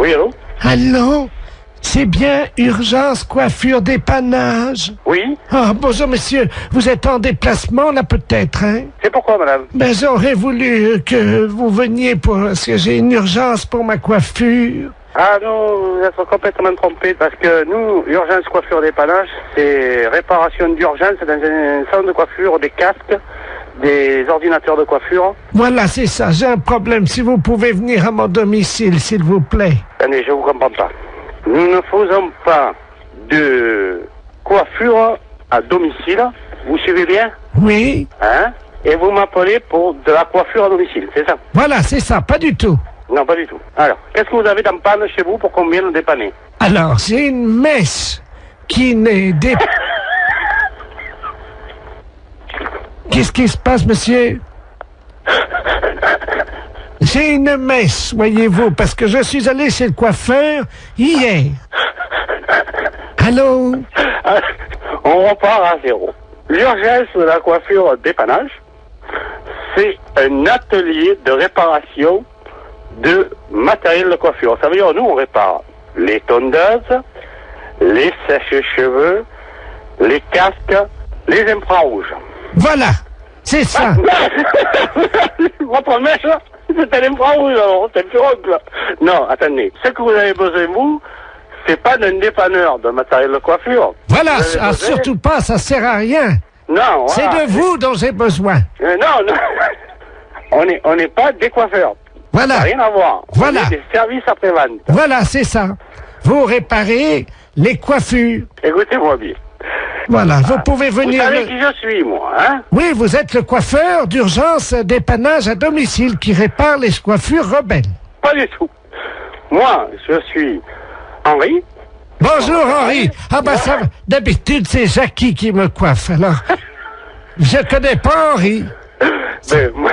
Oui, allô? Allô? C'est bien Urgence Coiffure Dépannage? Oui? Ah, bonjour monsieur, vous êtes en déplacement là peut-être, hein? C'est pourquoi, madame? Ben j'aurais voulu que vous veniez parce que j'ai une urgence pour ma coiffure. Ah non, vous êtes complètement trompé parce que nous, Urgence Coiffure Dépannage, c'est réparation d'urgence dans un salon de coiffure, des casques, des ordinateurs de coiffure. Voilà, c'est ça, j'ai un problème. Si vous pouvez venir à mon domicile, s'il vous plaît. Attendez, je vous comprends pas. Nous ne faisons pas de coiffure à domicile. Vous suivez bien? Oui? Hein? Et vous m'appelez pour de la coiffure à domicile, c'est ça? Voilà, c'est ça, pas du tout. Non, pas du tout. Alors, qu'est-ce que vous avez dans panne chez vous pour qu'on vienne le dépanner? Alors, j'ai une messe qui n'est dé... Qu'est-ce qui se passe, monsieur? J'ai une messe, voyez-vous, parce que je suis allé chez le coiffeur hier. Allô? On repart à zéro. L'urgence de la coiffure dépannage, c'est un atelier de réparation de matériel de coiffure. Ça veut dire, nous, on répare les tondeuses, les sèches-cheveux, les casques, les infrarouges. Voilà, c'est ça. Votre mèche, c'est un infrarouge, alors, c'est un pirogue. Non, attendez. Ce que vous avez besoin, vous, c'est pas d'un dépanneur de matériel de coiffure. Voilà, surtout pas, ça sert à rien. Non, voilà. C'est de vous dont j'ai besoin. Non, non. On n'est pas des coiffeurs. Voilà. Ça n'a rien à voir. Voilà. On est des services après-vente. Voilà, c'est ça. Vous réparez les coiffures. Écoutez-moi bien. Voilà, vous pouvez venir... Vous savez qui je suis, moi, hein? Oui, vous êtes le coiffeur d'urgence dépannage à domicile qui répare les coiffures rebelles. Pas du tout. Moi, je suis Henri. Bonjour Henri. Ah ben ça, d'habitude c'est Jackie qui me coiffe, alors... Je connais pas Henri. Ben, moi,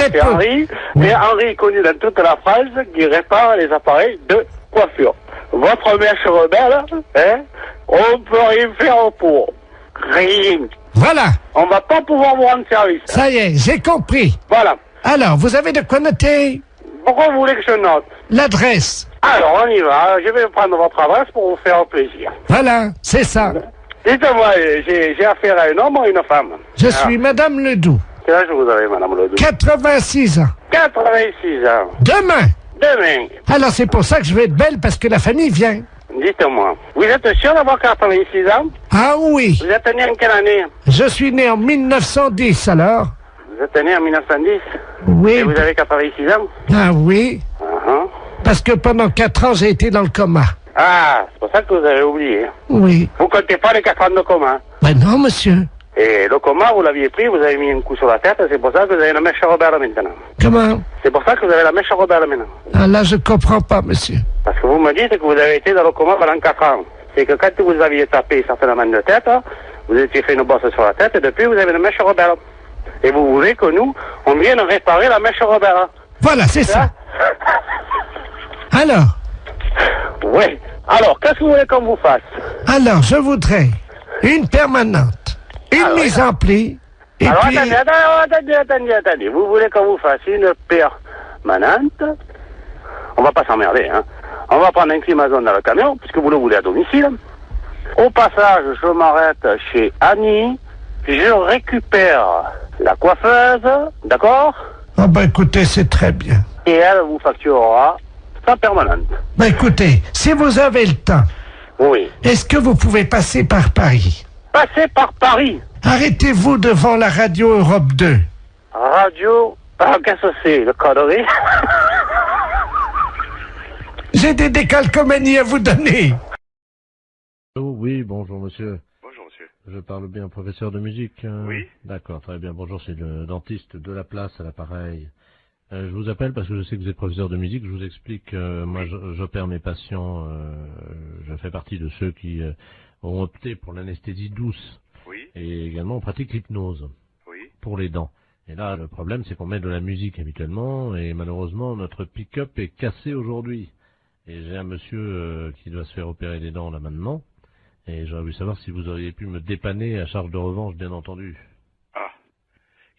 êtes c'est pas- Henri, mais Henri est connu dans toute la France qui répare les appareils de coiffure. Votre mèche rebelle, hein, on peut rien faire pour. Rien. Voilà, On va pas pouvoir vous rendre service. ça y est, j'ai compris. Voilà. Alors, vous avez de quoi noter? Pourquoi vous voulez que je note? L'adresse. Alors, on y va. Je vais prendre votre adresse pour vous faire plaisir. Voilà, c'est ça. Dites-moi, j'ai affaire à un homme ou une femme? Je suis Madame Ledoux. Quel âge vous avez, Madame Ledoux? 86 ans. 86 ans. Demain. Demain. Alors c'est pour ça que je vais être belle parce que la famille vient. Dites-moi, vous êtes sûr d'avoir 86 ans? Ah oui, Vous êtes né en quelle année? je suis né en 1910 alors. Vous êtes né en 1910? Et Oui. vous avez 86 ans? Ah oui, Uh-huh. parce que pendant 4 ans j'ai été dans le coma. Ah, c'est pour ça que vous avez oublié. Oui. Vous comptez pas les 4 ans de coma. Ben non monsieur. Et le coma, vous l'aviez pris, vous avez mis un coup sur la tête, c'est pour ça que vous avez la mèche rebelle maintenant. Comment? C'est pour ça que vous avez la mèche rebelle maintenant. Ah là je comprends pas monsieur. Parce que vous me dites que vous avez été dans le coma pendant 4 ans. C'est que quand vous aviez tapé certainement de tête, vous étiez fait une bosse sur la tête et depuis vous avez une mèche rebelle. Et vous voulez que nous, on vienne réparer la mèche rebelle. Voilà, c'est ça. Alors, Oui. Alors, qu'est-ce que vous voulez qu'on vous fasse? je voudrais une permanente, une mise en pli, et Alors, puis... attendez. Vous voulez qu'on vous fasse une permanente? On va pas s'emmerder, hein. On va prendre un climazone dans le camion, puisque vous le voulez à domicile. Au passage, je m'arrête chez Annie. Je récupère la coiffeuse, d'accord? Ah ben écoutez, c'est très bien. Et elle vous facturera sa permanente. Ben écoutez, si vous avez le temps, Oui. est-ce que vous pouvez passer par Paris? Passez par Paris. Arrêtez-vous devant la radio Europe 2. Radio... Ah, qu'est-ce que c'est, le connerie? J'ai des décalcomanies à vous donner. Oh, oui, bonjour monsieur. Bonjour, monsieur. Je parle bien au professeur de musique. Oui. D'accord, très bien. Bonjour, c'est le dentiste de la place à l'appareil. Je vous appelle parce que je sais que vous êtes professeur de musique. Je vous explique, moi j'opère mes patients, je fais partie de ceux qui ont opté pour l'anesthésie douce. Oui. Et également on pratique l'hypnose Oui. pour les dents. Et là, le problème, c'est qu'on met de la musique habituellement, et malheureusement, notre pick-up est cassé aujourd'hui. Et j'ai un monsieur qui doit se faire opérer les dents là maintenant, et j'aurais voulu savoir si vous auriez pu me dépanner à charge de revanche, bien entendu. Ah.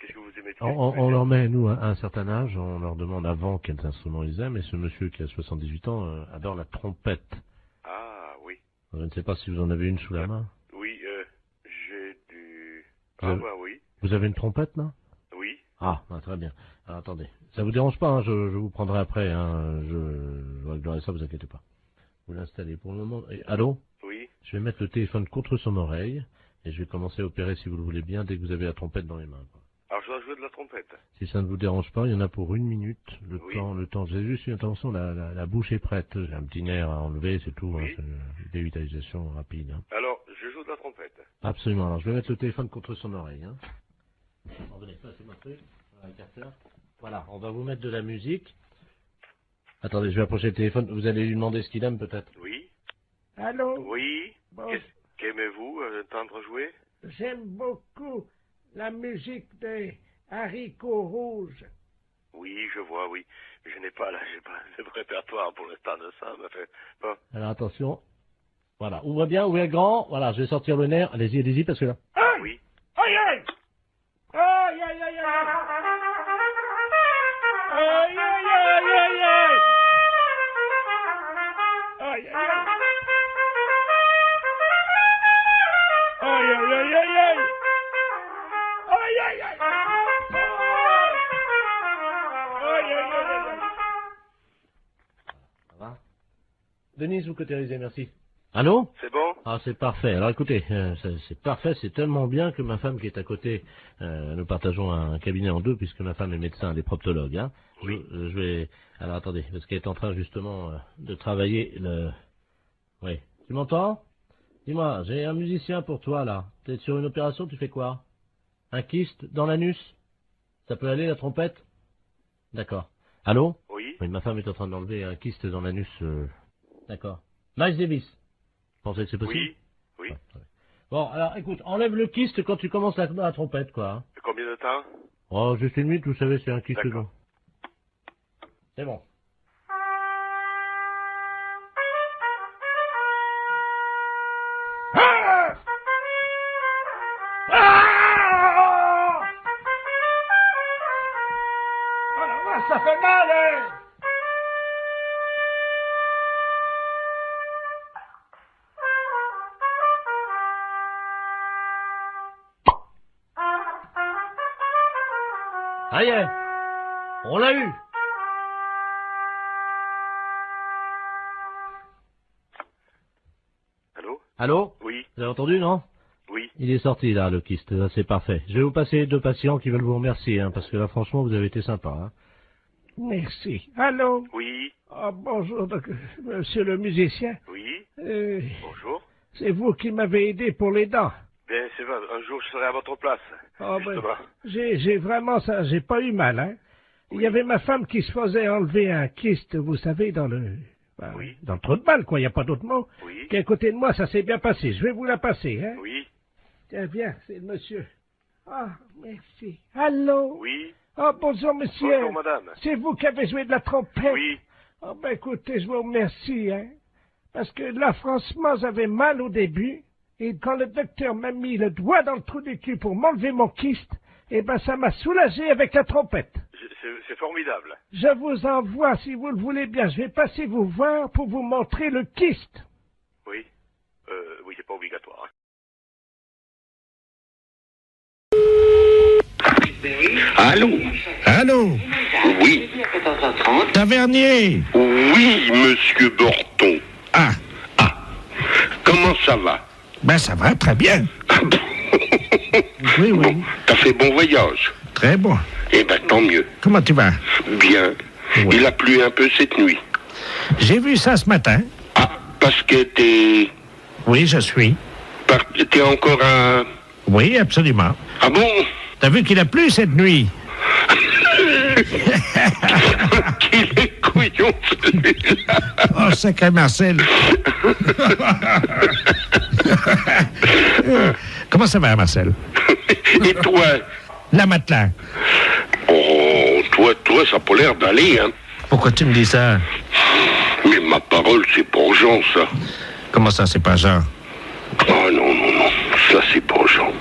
Qu'est-ce que vous m'excuse. On leur met, nous, à un certain âge, on leur demande avant quels instruments ils aiment, et ce monsieur qui a 78 ans adore la trompette. Ah, oui. Je ne sais pas si vous en avez une sous la main. Oui, j'ai du... Oui. Vous avez une trompette, là? Oui. Ah, très bien. Alors, attendez. Ça vous dérange pas, hein, je vous prendrai après, hein, je réglerai ça, vous inquiétez pas. Vous l'installez pour le moment. Allô? Oui. Je vais mettre le téléphone contre son oreille, et je vais commencer à opérer, si vous le voulez bien, dès que vous avez la trompette dans les mains, quoi. Alors, je dois jouer de la trompette. Si ça ne vous dérange pas, il y en a pour 1 minute. Le Oui. temps. J'ai juste une attention, la bouche est prête. J'ai un petit nerf à enlever, c'est tout. Oui. Hein, c'est une dévitalisation rapide. Hein. Alors, je joue de la trompette. Absolument. Alors, je vais mettre le téléphone contre son oreille. Hein. Venez, passez-moi le truc. Voilà, on va vous mettre de la musique. Attendez, je vais approcher le téléphone. Vous allez lui demander ce qu'il aime, peut-être. Oui. Allô? Oui. Bon, Qu'aimez-vous entendre jouer? j'aime beaucoup la musique des haricots rouges. Oui, je vois, oui. Mais j'ai pas de répertoire pour l'instant de ça. Mais bon. Alors, attention. Voilà, ouvrez bien, ouvrez grand. Voilà, je vais sortir le nerf. Allez-y, parce que là... Aïe! Oui. Aïe, aïe! Aïe, aïe, aïe, aïe! Aïe, aïe, aïe, aïe, aïe! Aïe, aïe, aïe! Aïe, aïe, aïe, aïe, aïe! Aïe, aïe, aïe! Aïe, aïe, aïe, aïe! Ça va? Denise, vous cautérisez, merci. Allô? C'est bon? Ah, c'est parfait. Alors écoutez, c'est parfait, c'est tellement bien que ma femme qui est à côté, nous partageons un cabinet en deux puisque ma femme est médecin, elle est proctologue. Hein. Oui. Je vais... Alors attendez, parce qu'elle est en train justement de travailler le... Oui. Tu m'entends? Dis-moi, j'ai un musicien pour toi là. T'es sur une opération, tu fais quoi? Un kyste dans l'anus? Ça peut aller la trompette? D'accord. Allô? Oui. Oui, ma femme est en train d'enlever un kyste dans l'anus. D'accord. Miles Davis. Vous pensez que c'est possible? Oui. Oui. Ouais, ouais. Bon, alors écoute, enlève le kyste quand tu commences la trompette, quoi. Hein. Combien de temps? Oh, juste 1 minute, vous savez, c'est un kyste. D'accord. C'est bon. Ça fait mal, hein? Ça y est, on l'a eu. Allô? Allô? Oui. Vous avez entendu, non? Oui. Il est sorti, là, le kyste. Là, c'est parfait. Je vais vous passer 2 patients qui veulent vous remercier, hein, parce que là, franchement, vous avez été sympa. Hein. Merci. Allô? Oui. Ah, bonjour, monsieur le musicien. Oui. Bonjour. C'est vous qui m'avez aidé pour les dents. Bien, c'est vrai. Un jour, je serai à votre place. Ah, Justement. j'ai vraiment ça, j'ai pas eu mal, hein. Il y avait ma femme qui se faisait enlever un kyste, vous savez, dans le trou de balle, quoi, il n'y a pas d'autre mot. Oui. Qui est à côté de moi, ça s'est bien passé. Je vais vous la passer, hein. Oui. Tiens, viens, c'est le monsieur. Ah, merci. Allô? Oui. Ah, bonjour, monsieur. Bonjour, madame. C'est vous qui avez joué de la trompette? Oui. Ah, ben, écoutez, je vous remercie, hein. Parce que là, franchement, j'avais mal au début. Et quand le docteur m'a mis le doigt dans le trou du cul pour m'enlever mon kyste, eh ben, ça m'a soulagé avec la trompette. C'est formidable. Je vous envoie, si vous le voulez bien. Je vais passer vous voir pour vous montrer le kyste. Oui. Oui, c'est pas obligatoire. Allô? Allô? Oui. Tavernier? Oui, monsieur Borton. Ah, Comment ça va? ben ça va, très bien. Oui, oui, Bon, t'as fait bon voyage? très bon. Eh ben, tant mieux. Comment tu vas? Bien. Oui. Il a plu un peu cette nuit. J'ai vu ça ce matin. Ah, parce que Oui, je suis. t'es encore un... Oui, absolument. Ah bon? T'as vu qu'il a plu cette nuit? Qu'il est couillon, celui-là. Oh, sacré Marcel. Comment ça va, Marcel? Et toi? La matelas. Oh, toi, ça a pas l'air d'aller, hein. Pourquoi tu me dis ça? Mais ma parole, c'est pas Jean, ça. Comment ça, c'est pas Jean? Oh non, ça c'est pas Jean.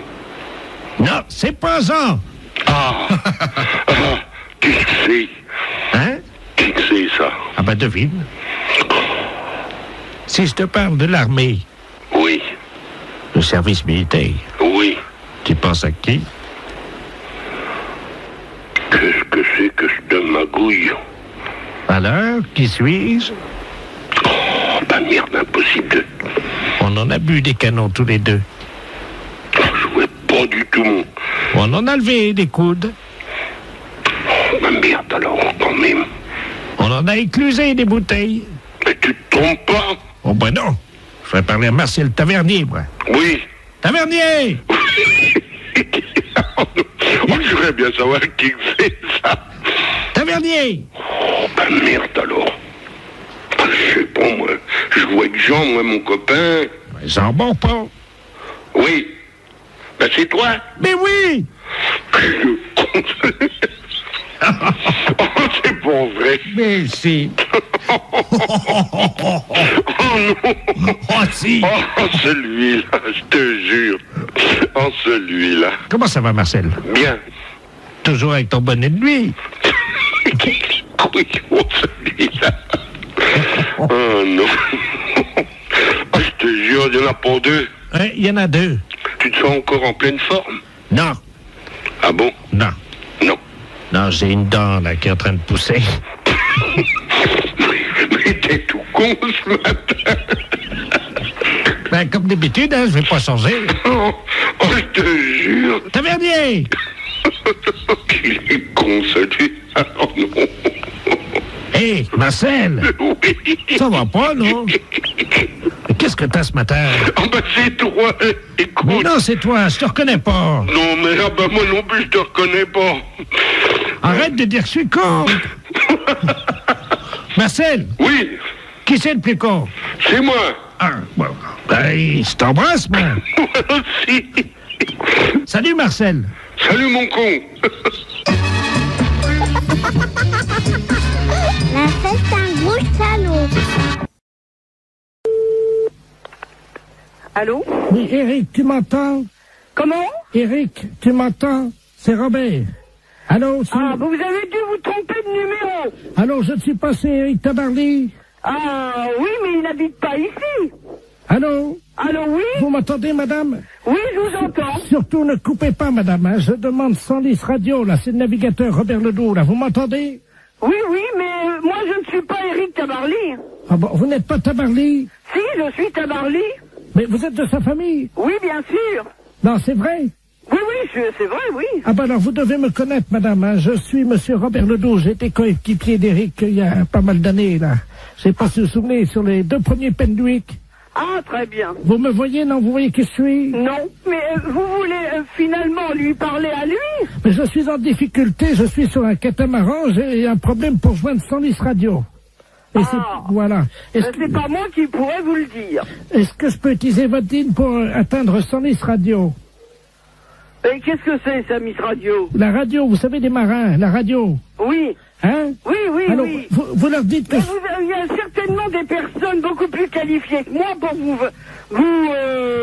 Non, c'est pas Jean. Ah, qu'est-ce que c'est? Hein? Qu'est-ce que c'est, ça? Ah ben devine. Si je te parle de l'armée, Oui, le service militaire, oui. tu penses à qui? Qu'est-ce que c'est que cette magouille? Alors, qui suis-je? Oh, bah merde, impossible de... On en a bu des canons tous les deux. Oh, je vois pas du tout mon... On en a levé des coudes. Oh, bah merde, alors, quand même. On en a éclusé des bouteilles. Mais tu te trompes pas? Oh ben non. Je vais parler à Marcel Tavernier, moi. Oui. Tavernier! Moi, je voudrais bien savoir qui c'est, ça. Tavernier! Oh, bah merde, alors. Je sais pas, moi. Je vois que Jean, moi, mon copain... Jean Bonpont. Oui. Ben, c'est toi. Mais oui! Le con. Oh, c'est pas vrai. Mais si. Oh non. Oh si. Oh, celui-là, je te jure. Oh, celui-là. Comment ça va, Marcel? Bien. Toujours avec ton bonnet de nuit. Oui, oh, celui-là. Oh non. Oh, je te jure, il n'y en a pas deux. Hein, il y en a deux. Tu te sens encore en pleine forme? Non. Ah bon? Non. Non. Non, j'ai une dent, là, qui est en train de pousser. Mais t'es tout con ce matin. Ben, comme d'habitude, hein, je vais pas changer. Oh, je te jure. Tavernier! Qu'il est con, celui-là. Oh non. Hé, Marcel! Oui. Ça va pas, non? Mais qu'est-ce que t'as ce matin? Ah ben c'est toi, écoute. Mais non, c'est toi, je te reconnais pas. Non mais ah ben moi non plus je te reconnais pas. Arrête de dire que je suis con. Marcel, Oui, qui c'est le plus con? c'est moi. Ah, bon, ben, je t'embrasse, moi. Moi aussi. Salut, Marcel. Salut mon con. Marcel, c'est un gros salaud. Allô? Oui, Eric, tu m'entends? Comment? Eric, tu m'entends? C'est Robert. Allô, c'est... Ah, vous avez dû vous tromper de numéro. Allô, je ne suis pas c'est Eric Tabarly. Ah, oui, mais il n'habite pas ici. Allô? Allô, oui? Vous m'entendez, madame? Oui, je vous entends. Surtout ne coupez pas, madame. Hein. Je demande 110 radio, là. C'est le navigateur Robert Ledoux, là. Vous m'entendez? Oui, oui, mais moi, je ne suis pas Eric Tabarly. Ah bon, vous n'êtes pas Tabarly? Si, je suis Tabarly. Mais vous êtes de sa famille? Oui, bien sûr. Non, c'est vrai? Oui, oui, c'est vrai, oui. Ah ben alors, vous devez me connaître, madame. Hein. Je suis monsieur Robert Ledoux. J'ai été coéquipier d'Eric il y a pas mal d'années, là. Je sais pas si vous vous souvenez, sur les 2 premiers Penduic. Ah, très bien. Vous me voyez, non? Vous voyez qui je suis? Non, mais vous voulez finalement lui parler à lui? Mais je suis en difficulté. Je suis sur un catamaran. J'ai un problème pour joindre 110 radio. Et Ah. c'est... Voilà. Est-ce C'est pas moi qui pourrais vous le dire. que je peux utiliser votre ligne pour atteindre 110 radio? Et qu'est-ce que c'est, ça, Miss Radio? La radio, vous savez, des marins, la radio. Oui. Hein? Oui, oui, Alors, oui. vous leur dites que... Mais il y a certainement des personnes beaucoup plus qualifiées que moi pour vous...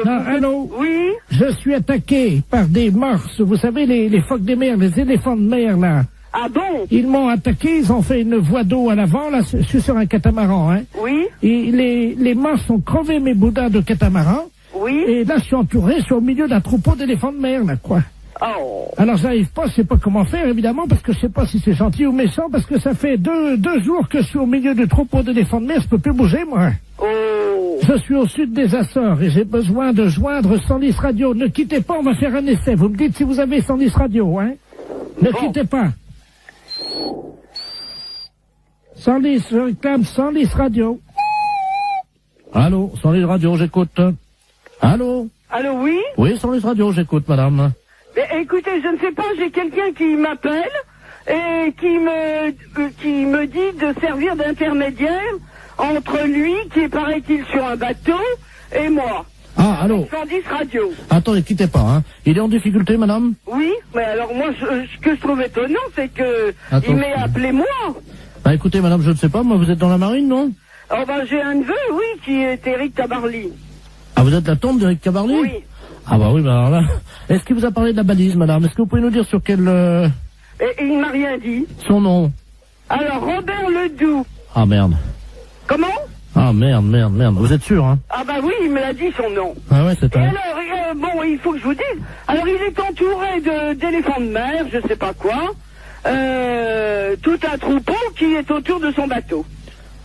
Non, allô? Oui? Je suis attaqué par des morses, vous savez, les phoques des mers, les éléphants de mer, là. Ah bon? Ils m'ont attaqué, ils ont fait une voie d'eau à l'avant, là, je suis sur un catamaran, hein. Oui? Et les morses ont crevé mes boudins de catamaran, Oui? et là, je suis entouré, je suis au milieu d'un troupeau d'éléphants de mer, là, quoi. Oh. Alors, j'arrive pas, je sais pas comment faire, évidemment, parce que je sais pas si c'est gentil ou méchant, parce que ça fait deux jours que je suis au milieu du troupeau d'éléphants de mer, je peux plus bouger, moi. Oh. Je suis au sud des Açores et j'ai besoin de joindre 110 radio. Ne quittez pas, on va faire un essai. Vous me dites si vous avez 110 radio, hein? Ne quittez pas. 110, je réclame 110 radio. Allô, 110 radio, j'écoute. Allô? Allô, oui? Oui, 110 radio, j'écoute, madame. Mais, écoutez, je ne sais pas, j'ai quelqu'un qui m'appelle et qui me dit de servir d'intermédiaire entre lui, qui est, paraît-il, sur un bateau, et moi. Ah, allô? 110 radio. Attendez, quittez pas, hein. Il est en difficulté, madame? Oui, mais alors moi, ce que je trouve étonnant, c'est que Attends. il m'ait appelé moi. Bah écoutez, madame, je ne sais pas, moi, vous êtes dans la marine, non? Oh ben, j'ai un neveu, oui, qui est Eric Tabarly. Ah, vous êtes la tombe d'Eric Cabarly? Oui. Ah bah oui, bah alors là... Est-ce qu'il vous a parlé de la balise, madame? Est-ce que vous pouvez nous dire sur quel... Et il m'a rien dit. Son nom? Alors, Robert Ledoux. Ah merde. Comment? Ah merde. Vous êtes sûr, hein? Ah bah oui, il me l'a dit son nom. Ah ouais, c'est Et un... alors, bon, il faut que je vous dise. Alors, il est entouré d'éléphants de mer, je sais pas quoi. Tout un troupeau qui est autour de son bateau.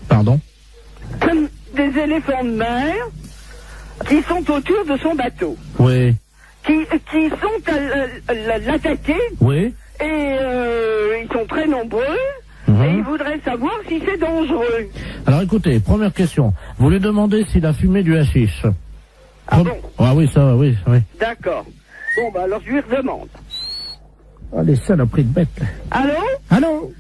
Pardon? Comme des éléphants de mer qui sont autour de son bateau. Oui. Qui sont à l'attaquer. Oui. Et ils sont très nombreux. Mhm. Et ils voudraient savoir si c'est dangereux. Alors écoutez, première question. Vous lui demandez s'il a fumé du hashish. Ah bon? Ah oui, ça, oui. D'accord. Bon, bah alors je lui redemande. Oh, les saloperies de bêtes. Allô? Allô,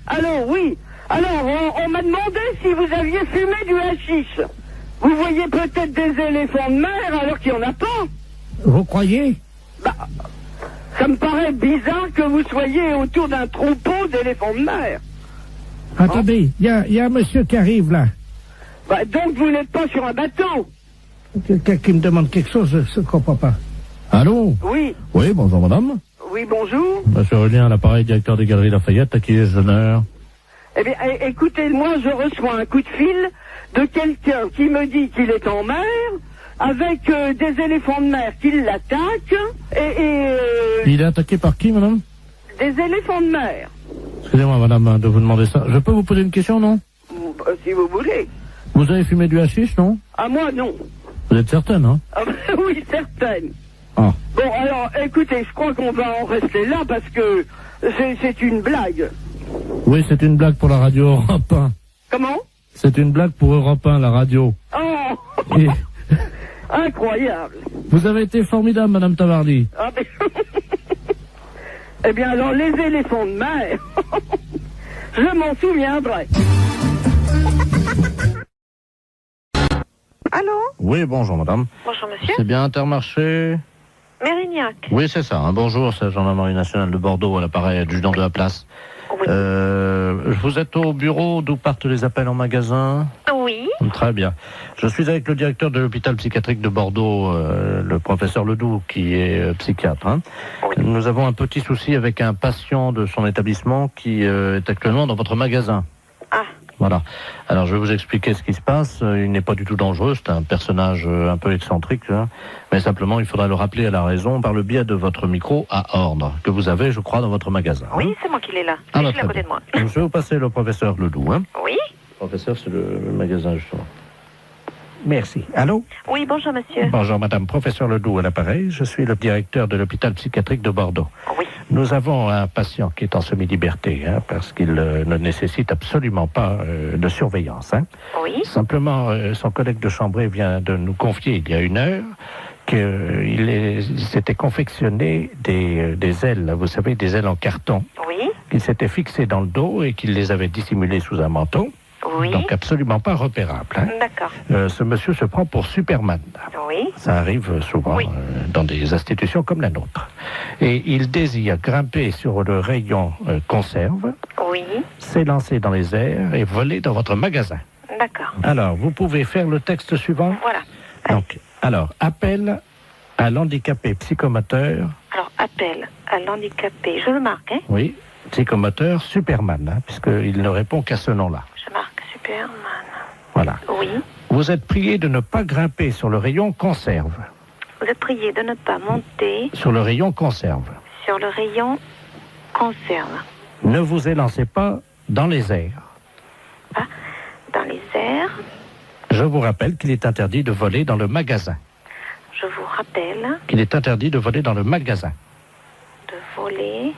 oui. Alors, on m'a demandé si vous aviez fumé du hashish. Vous voyez peut-être des éléphants de mer alors qu'il n'y en a pas. Vous croyez? Bah, ça me paraît bizarre que vous soyez autour d'un troupeau d'éléphants de mer. Attendez, il y a un monsieur qui arrive là. Bah, donc vous n'êtes pas sur un bateau. Quelqu'un qui me demande quelque chose, je ne comprends pas. Allô? Oui. Oui, bonjour madame. Oui, bonjour. Monsieur Aurélien, à l'appareil, directeur des Galeries Lafayette, à qui ai-je l'honneur? Eh bien, écoutez, moi je reçois un coup de fil de quelqu'un qui me dit qu'il est en mer, avec des éléphants de mer qui l'attaquent, Il est attaqué par qui, madame? Des éléphants de mer. Excusez-moi, madame, de vous demander ça. Je peux vous poser une question, non? Si vous voulez. Vous avez fumé du hashish, non? Ah, moi, non. Vous êtes certaine, hein? Ah, oui, certaine. Ah. Bon, alors, écoutez, je crois qu'on va en rester là parce que c'est une blague. Oui, c'est une blague pour la radio Europe 1. Comment? C'est une blague pour Europe 1, la radio. Oh. Et... Incroyable. Vous avez été formidable, madame Tavarly. Ah, mais... Eh bien, alors, les éléphants de mer, je m'en souviendrai. Allô? Oui, bonjour, madame. Bonjour, monsieur. C'est bien Intermarché? Mérignac. Oui, c'est ça. Bonjour, c'est la gendarmerie nationale de Bordeaux, à l'appareil adjudant de la place. Oui. Vous êtes au bureau d'où partent les appels en magasin? Oui. Très bien. Je suis avec le directeur de l'hôpital psychiatrique de Bordeaux, le professeur Ledoux, qui est psychiatre. Hein. Oui. Nous avons un petit souci avec un patient de son établissement qui est actuellement dans votre magasin. Ah. Voilà. Alors, je vais vous expliquer ce qui se passe. Il n'est pas du tout dangereux. C'est un personnage un peu excentrique. Hein. Mais simplement, il faudra le rappeler à la raison par le biais de votre micro à ordre, que vous avez, je crois, dans votre magasin. Oui, hein. c'est moi qui l'ai là. Ah, Je bah, suis à très côté bien. de moi. Donc, je vais vous passer le professeur Ledoux. Hein. Oui. Professeur, c'est le magasin, justement. Merci. Allô? Oui, bonjour, monsieur. Bonjour, madame. Professeur Ledoux à l'appareil. Je suis le directeur de l'hôpital psychiatrique de Bordeaux. Oui. Nous avons un patient qui est en semi-liberté, hein, parce qu'il ne nécessite absolument pas de surveillance. Hein. Oui. Simplement, son collègue de chambrée vient de nous confier il y a une heure qu'il s'était confectionné des ailes, vous savez, des ailes en carton, Oui. qu'il s'était fixées dans le dos et qu'il les avait dissimulées sous un manteau. Oui. Donc absolument pas repérable. Hein. D'accord. Ce monsieur se prend pour Superman. Oui. Ça arrive souvent Oui. dans des institutions comme la nôtre. Et il désire grimper sur le rayon conserve, Oui. s'élancer dans les airs et voler dans votre magasin. D'accord. Alors, vous pouvez faire le texte suivant. Voilà. Donc, alors, appel à l'handicapé psychomoteur. Alors, appel à l'handicapé. Je le marque, hein? Oui, psychomoteur Superman, hein, puisqu'il ne répond qu'à ce nom-là. Je marque Superman. Voilà. Oui. Vous êtes prié de ne pas grimper sur le rayon conserve. Vous êtes prié de ne pas monter Sur le rayon conserve. sur le rayon conserve. Ne vous élancez pas dans les airs. Ah, dans les airs. Je vous rappelle qu'il est interdit de voler dans le magasin. Je vous rappelle Qu'il est interdit de voler dans le magasin. de voler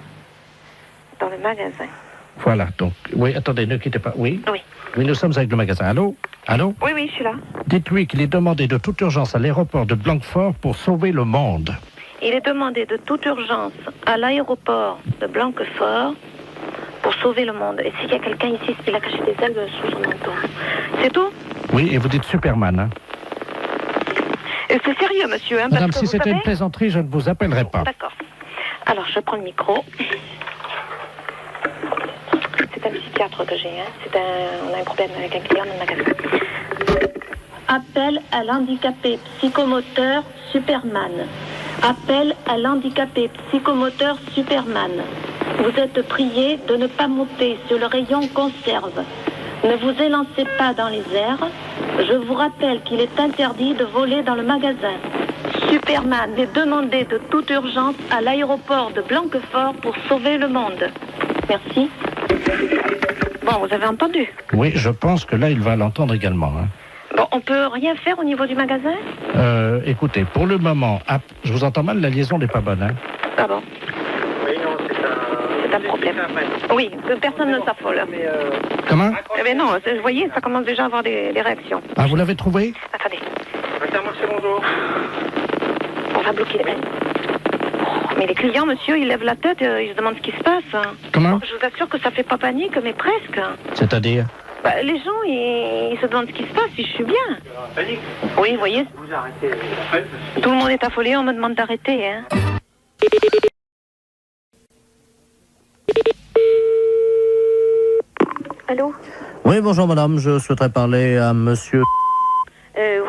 dans le magasin. Voilà, donc, oui, attendez, ne quittez pas. Oui, Oui. oui, nous sommes avec le magasin. Allô? Allô? Oui, oui, je suis là. Dites-lui qu'il est demandé de toute urgence à l'aéroport de Blanquefort pour sauver le monde. Il est demandé de toute urgence à l'aéroport de Blanquefort pour sauver le monde. Et s'il y a quelqu'un ici, il a caché des ailes sous son manteau. C'est tout? Oui, et vous dites Superman, hein? Et c'est sérieux, monsieur, hein, Madame, parce que si vous c'était savez... une plaisanterie, je ne vous appellerai pas. D'accord. Alors, je prends le micro. C'est un psychiatre que j'ai, hein. On a un problème avec un client dans le magasin. Appel à l'handicapé psychomoteur Superman. Appel à l'handicapé psychomoteur Superman. Vous êtes prié de ne pas monter sur le rayon conserve. Ne vous élancez pas dans les airs. Je vous rappelle qu'il est interdit de voler dans le magasin. Superman est demandé de toute urgence à l'aéroport de Blanquefort pour sauver le monde. Merci. Bon, vous avez entendu? Oui, je pense que là, il va l'entendre également. Hein. Bon, on peut rien faire au niveau du magasin? Écoutez, pour le moment... Ah, je vous entends mal, la liaison n'est pas bonne. Hein. Ah bon? Oui, non, C'est un problème. Oui, que personne ne s'affole. Comment? Eh bien non, vous voyez, ça commence déjà à avoir des réactions. Ah, vous l'avez trouvé? Attendez, Intermarché, bonjour. on va bloquer les... Mais les clients, monsieur, ils lèvent la tête, ils se demandent ce qui se passe. Comment? Je vous assure que ça fait pas panique, mais presque. C'est-à-dire? Bah, les gens, ils se demandent ce qui se passe, si je suis bien. Panique. Oui, vous voyez, Vous arrêtez. tout le monde est affolé, on me demande d'arrêter. Hein. Allô? Oui, bonjour madame, je souhaiterais parler à monsieur...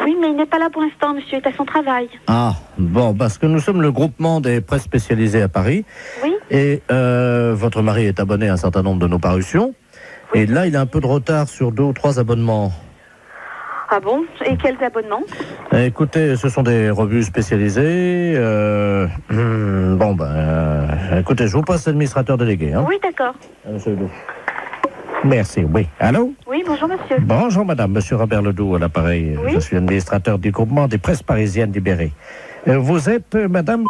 Oui, mais il n'est pas là pour l'instant, monsieur est à son travail. Ah, bon, parce que nous sommes le groupement des presses spécialisées à Paris. Oui? Et votre mari est abonné à un certain nombre de nos parutions. Oui. Et là, il a un peu de retard sur 2 ou 3 abonnements. Ah bon? Et quels abonnements? Écoutez, ce sont des revues spécialisées. Écoutez, je vous passe l'administrateur délégué. Hein. Oui, d'accord. Monsieur Ledoux. Merci, oui. Allô? Oui, bonjour, monsieur. Bonjour, madame. Monsieur Robert Ledoux à l'appareil. Oui? Je suis administrateur du groupement des presses parisiennes libérées. Vous êtes, madame?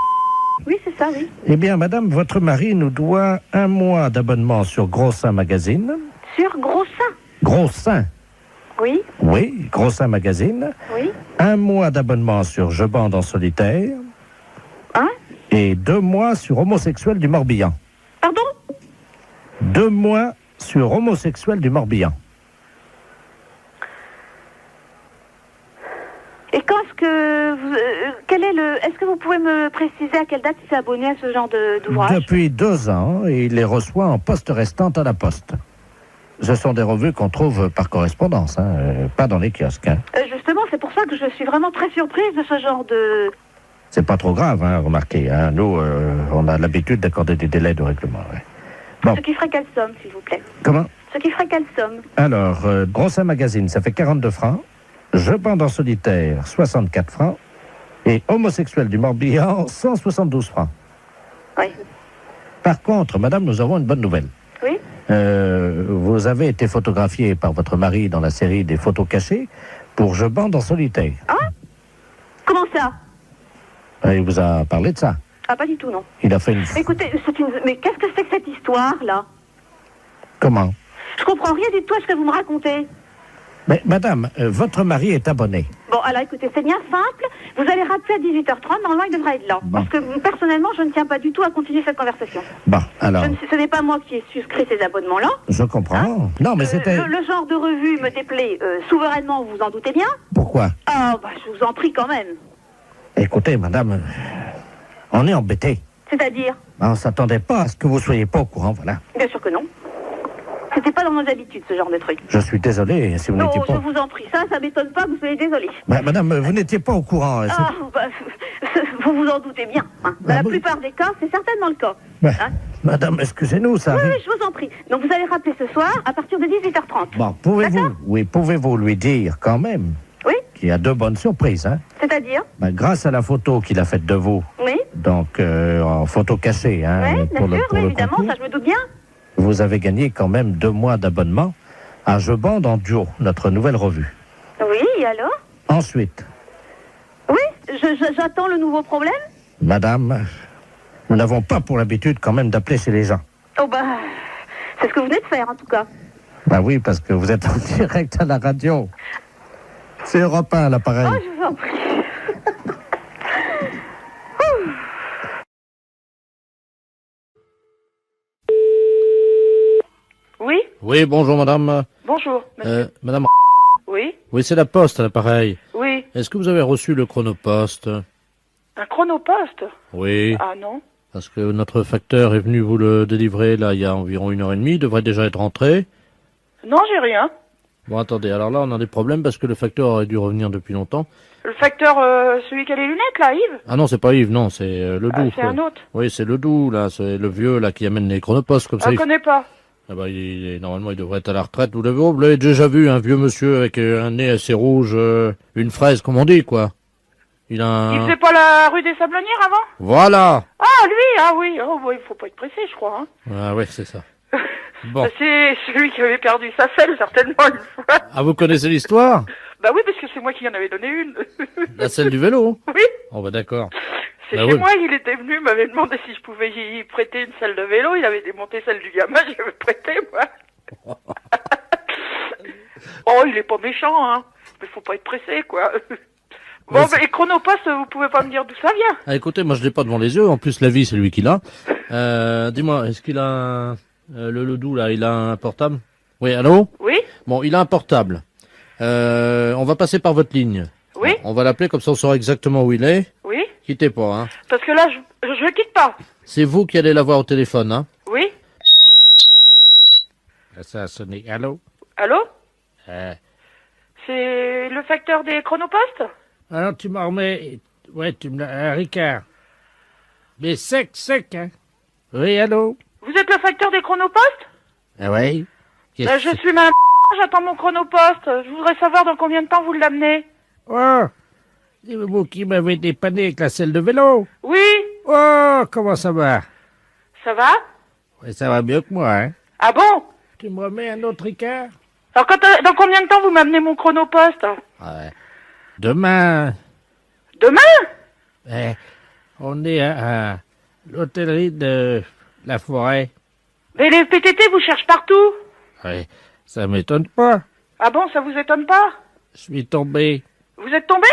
Oui, c'est ça, oui. Eh bien, madame, votre mari nous doit 1 mois d'abonnement sur Gros Seins Magazine. Sur Gros Seins? Gros Seins? Oui. Oui, Gros Seins Magazine. Oui. 1 mois d'abonnement sur Je bande en solitaire. Hein? Et 2 mois sur Homosexuel du Morbihan. Pardon? 2 mois sur Homosexuel du Morbihan. Et quand est-ce que... quel est le... Est-ce que vous pouvez me préciser à quelle date il s'est abonné à ce genre d'ouvrage? Depuis 2 ans, et il les reçoit en poste restante à la poste. Ce sont des revues qu'on trouve par correspondance, pas dans les kiosques. Hein. Justement, c'est pour ça que je suis vraiment très surprise de ce genre de... C'est pas trop grave, remarquez. Hein. Nous, on a l'habitude d'accorder des délais de règlement. Ouais. Bon. Ce qui ferait quelle somme, s'il vous plaît? Comment? Ce qui ferait quelle somme? Alors, Gros Seins Magazine, ça fait 42 francs. Je bande en solitaire, 64 francs. Et Homosexuel du Morbihan, 172 francs. Oui. Par contre, madame, nous avons une bonne nouvelle. Oui? Vous avez été photographiée par votre mari dans la série des photos cachées pour Je bande en solitaire. Hein? Comment ça? Il vous a parlé de ça? Ah, pas du tout, non. Il a fait une... Écoutez, mais qu'est-ce que c'est que cette histoire-là? Comment? Je comprends rien du tout à ce que vous me racontez. Mais madame, votre mari est abonné. Bon, alors écoutez, c'est bien simple. Vous allez rappeler à 18h30, normalement il devrait être là. Bon. Parce que personnellement, je ne tiens pas du tout à continuer cette conversation. Bon, alors... Ce n'est pas moi qui ai souscrit ces abonnements-là. Je comprends. Hein? Non, mais c'était... Le genre de revue me déplaît souverainement, vous vous en doutez bien. Pourquoi? Ah, bah je vous en prie quand même. Écoutez, madame, on est embêtés. C'est-à-dire? On ne s'attendait pas à ce que vous soyez pas au courant, voilà. Bien sûr que non. C'était pas dans nos habitudes, ce genre de truc. Je suis désolé si vous Non, n'étiez pas... je vous en prie, ça m'étonne pas, vous soyez désolé. Madame, vous n'étiez pas au courant. Ah, bah, vous vous en doutez bien. Hein. Dans la plupart des cas, c'est certainement le cas. Hein. Madame, excusez-nous, ça... Oui, je vous en prie. Donc vous allez rappeler ce soir à partir de 18h30. Bon, pouvez-vous lui dire quand même... Oui. Qu'il y a 2 bonnes surprises, hein? C'est-à-dire? Grâce à la photo qu'il a faite de vous. Oui. Donc, en photo cachée, hein? Oui, bien sûr, oui, évidemment, concours, ça je me doute bien. vous avez gagné quand même 2 mois d'abonnement à Je bande en duo, notre nouvelle revue. Oui, et alors? Ensuite. Oui, j'attends le nouveau problème. Madame, nous n'avons pas pour l'habitude quand même d'appeler chez les gens. Oh bah, c'est ce que vous venez de faire en tout cas. Bah oui, parce que vous êtes en direct à la radio. C'est Europe 1 à l'appareil. Oh, je vous en prie. Oui? Oui, bonjour madame. Bonjour, monsieur. Madame... Oui? Oui, c'est la poste à l'appareil. Oui. Est-ce que vous avez reçu le chronopost? Un chronopost? Oui. Ah non. Parce que notre facteur est venu vous le délivrer là il y a environ 1h30, il devrait déjà être rentré. Non, j'ai rien. Bon, attendez, alors là, on a des problèmes parce que le facteur aurait dû revenir depuis longtemps. Le facteur, celui qui a les lunettes, là, Yves? Ah non, c'est pas Yves, non, c'est le doux. C'est un autre. Oui, c'est le doux, là, c'est le vieux, là, qui amène les chronopostes, comme ça. Je connais pas. Ah bah, normalement, il devrait être à la retraite. Vous l'avez déjà vu, un vieux monsieur avec un nez assez rouge, une fraise, comme on dit, quoi. Il faisait pas la rue des Sablonnières avant? Voilà. Ah, lui, ah oui. Oh, bon, il faut pas être pressé, je crois, hein. Ah ouais, c'est ça. Bon. C'est celui qui avait perdu sa selle, certainement, une fois. Ah, vous connaissez l'histoire? Bah oui, parce que c'est moi qui en avais donné une. La selle du vélo? Oui. Oh bah d'accord. C'est chez moi, il était venu, il m'avait demandé si je pouvais y prêter une selle de vélo, il avait démonté celle du gamin, je l'avais prêté, moi. Oh, il est pas méchant, hein. Mais faut pas être pressé, quoi. Bon, bah, et Chronopost, vous pouvez pas me dire d'où ça vient? Ah, écoutez, moi je l'ai pas devant les yeux, en plus la vie c'est lui qui l'a. Dis-moi, est-ce qu'il a le doux là, il a un portable? Oui, allô? Oui. Bon, il a un portable. On va passer par votre ligne. Oui. On va l'appeler comme ça on saura exactement où il est. Oui. Quittez pas, hein. Parce que là, je quitte pas. C'est vous qui allez l'avoir au téléphone, hein? Oui. Ça a sonné. Allô? Allô? C'est le facteur des Chronopost? Alors tu m'en remets... Ouais, tu me l'as... Ricard. Mais sec, hein? Oui, allô? Vous êtes le facteur des Chronopost? Ah ouais? Je suis madame j'attends mon Chronopost. Je voudrais savoir dans combien de temps vous l'amenez. Oh! C'est vous qui m'avez dépanné avec la selle de vélo? Oui. Oh, comment ça va? Ça va? Ouais, ça va mieux que moi, hein? Ah bon? Tu me remets un autre Ricard? Alors dans combien de temps vous m'amenez mon Chronopost? Ouais. Demain. Demain? On est à l'hôtellerie de la Forêt. Mais les PTT vous cherchent partout. Ouais, ça m'étonne pas. Ah bon, ça vous étonne pas? Je suis tombé. Vous êtes tombé?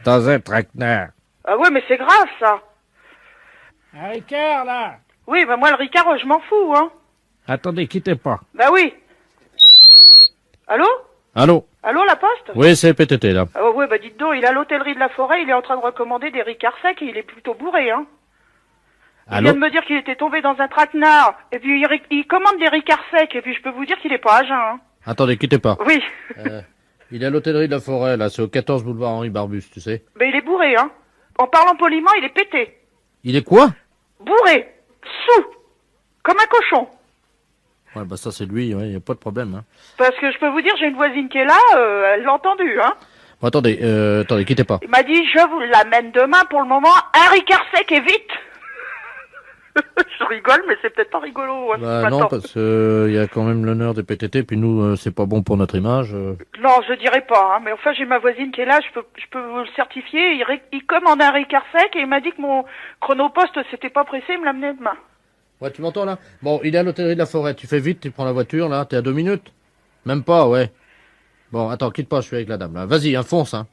Dans un traquenard. Ah ouais, mais c'est grave, ça. Un Ricard, là? Oui, bah moi, le Ricard, je m'en fous, hein. Attendez, quittez pas. Bah oui. Allô? Allô? Allô, la poste? Oui, c'est PTT, là. Ah ouais, bah dites donc, il est à l'hôtellerie de la Forêt, il est en train de recommander des Ricards secs et il est plutôt bourré, hein. Il vient de me dire qu'il était tombé dans un traquenard, et puis il commande des Ricards secs, et puis je peux vous dire qu'il est pas à jeun, hein. Attendez, quittez pas. Oui. Il est à l'hôtellerie de la Forêt, là, c'est au 14 boulevard Henri Barbus, tu sais. Mais il est bourré, hein. En parlant poliment, il est pété. Il est quoi? Bourré. Sous. Comme un cochon. Ouais, bah ça c'est lui, ouais, y a pas de problème, hein. Parce que je peux vous dire, j'ai une voisine qui est là, elle l'a entendu, hein. Bon, attendez, quittez pas. Il m'a dit, je vous l'amène demain, pour le moment, un Ricard sec et vite. Je rigole, mais c'est peut-être pas rigolo. Hein, bah non, parce que y a quand même l'honneur des PTT, puis nous, c'est pas bon pour notre image. Non, je dirais pas, hein, mais enfin, j'ai ma voisine qui est là, je peux vous le certifier. Il commande un Ricard sec et il m'a dit que mon Chronopost, c'était pas pressé, il me l'amenait demain. Ouais, tu m'entends là? Bon, il est à l'hôtellerie de la Forêt, tu fais vite, tu prends la voiture, là, t'es à 2 minutes? Même pas, ouais. Bon, attends, quitte pas, je suis avec la dame, là. Vas-y, fonce, hein.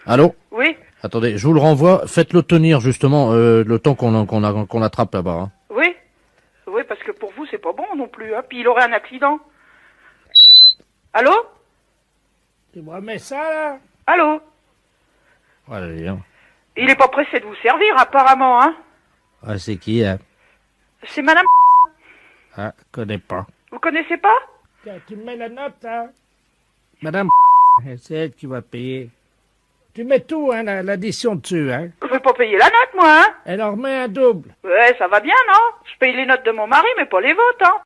Allô? Oui? Attendez, je vous le renvoie, faites-le tenir, justement, le temps qu'on attrape là-bas, hein. Oui? Oui, parce que pour vous, c'est pas bon non plus, hein. Puis il aurait un accident. Allô? Tu me remets ça, là? Allô? Allez, hein. Il est pas pressé de vous servir, apparemment, hein. Ah, c'est qui, hein? C'est madame... Ah, connais pas. Vous connaissez pas? Tiens, tu me mets la note, hein? Madame, c'est elle qui va payer. Tu mets tout, hein, l'addition dessus, hein? Je vais pas payer la note, moi, hein? Elle en remet un double. Ouais, ça va bien, non? Je paye les notes de mon mari, mais pas les vôtres, hein?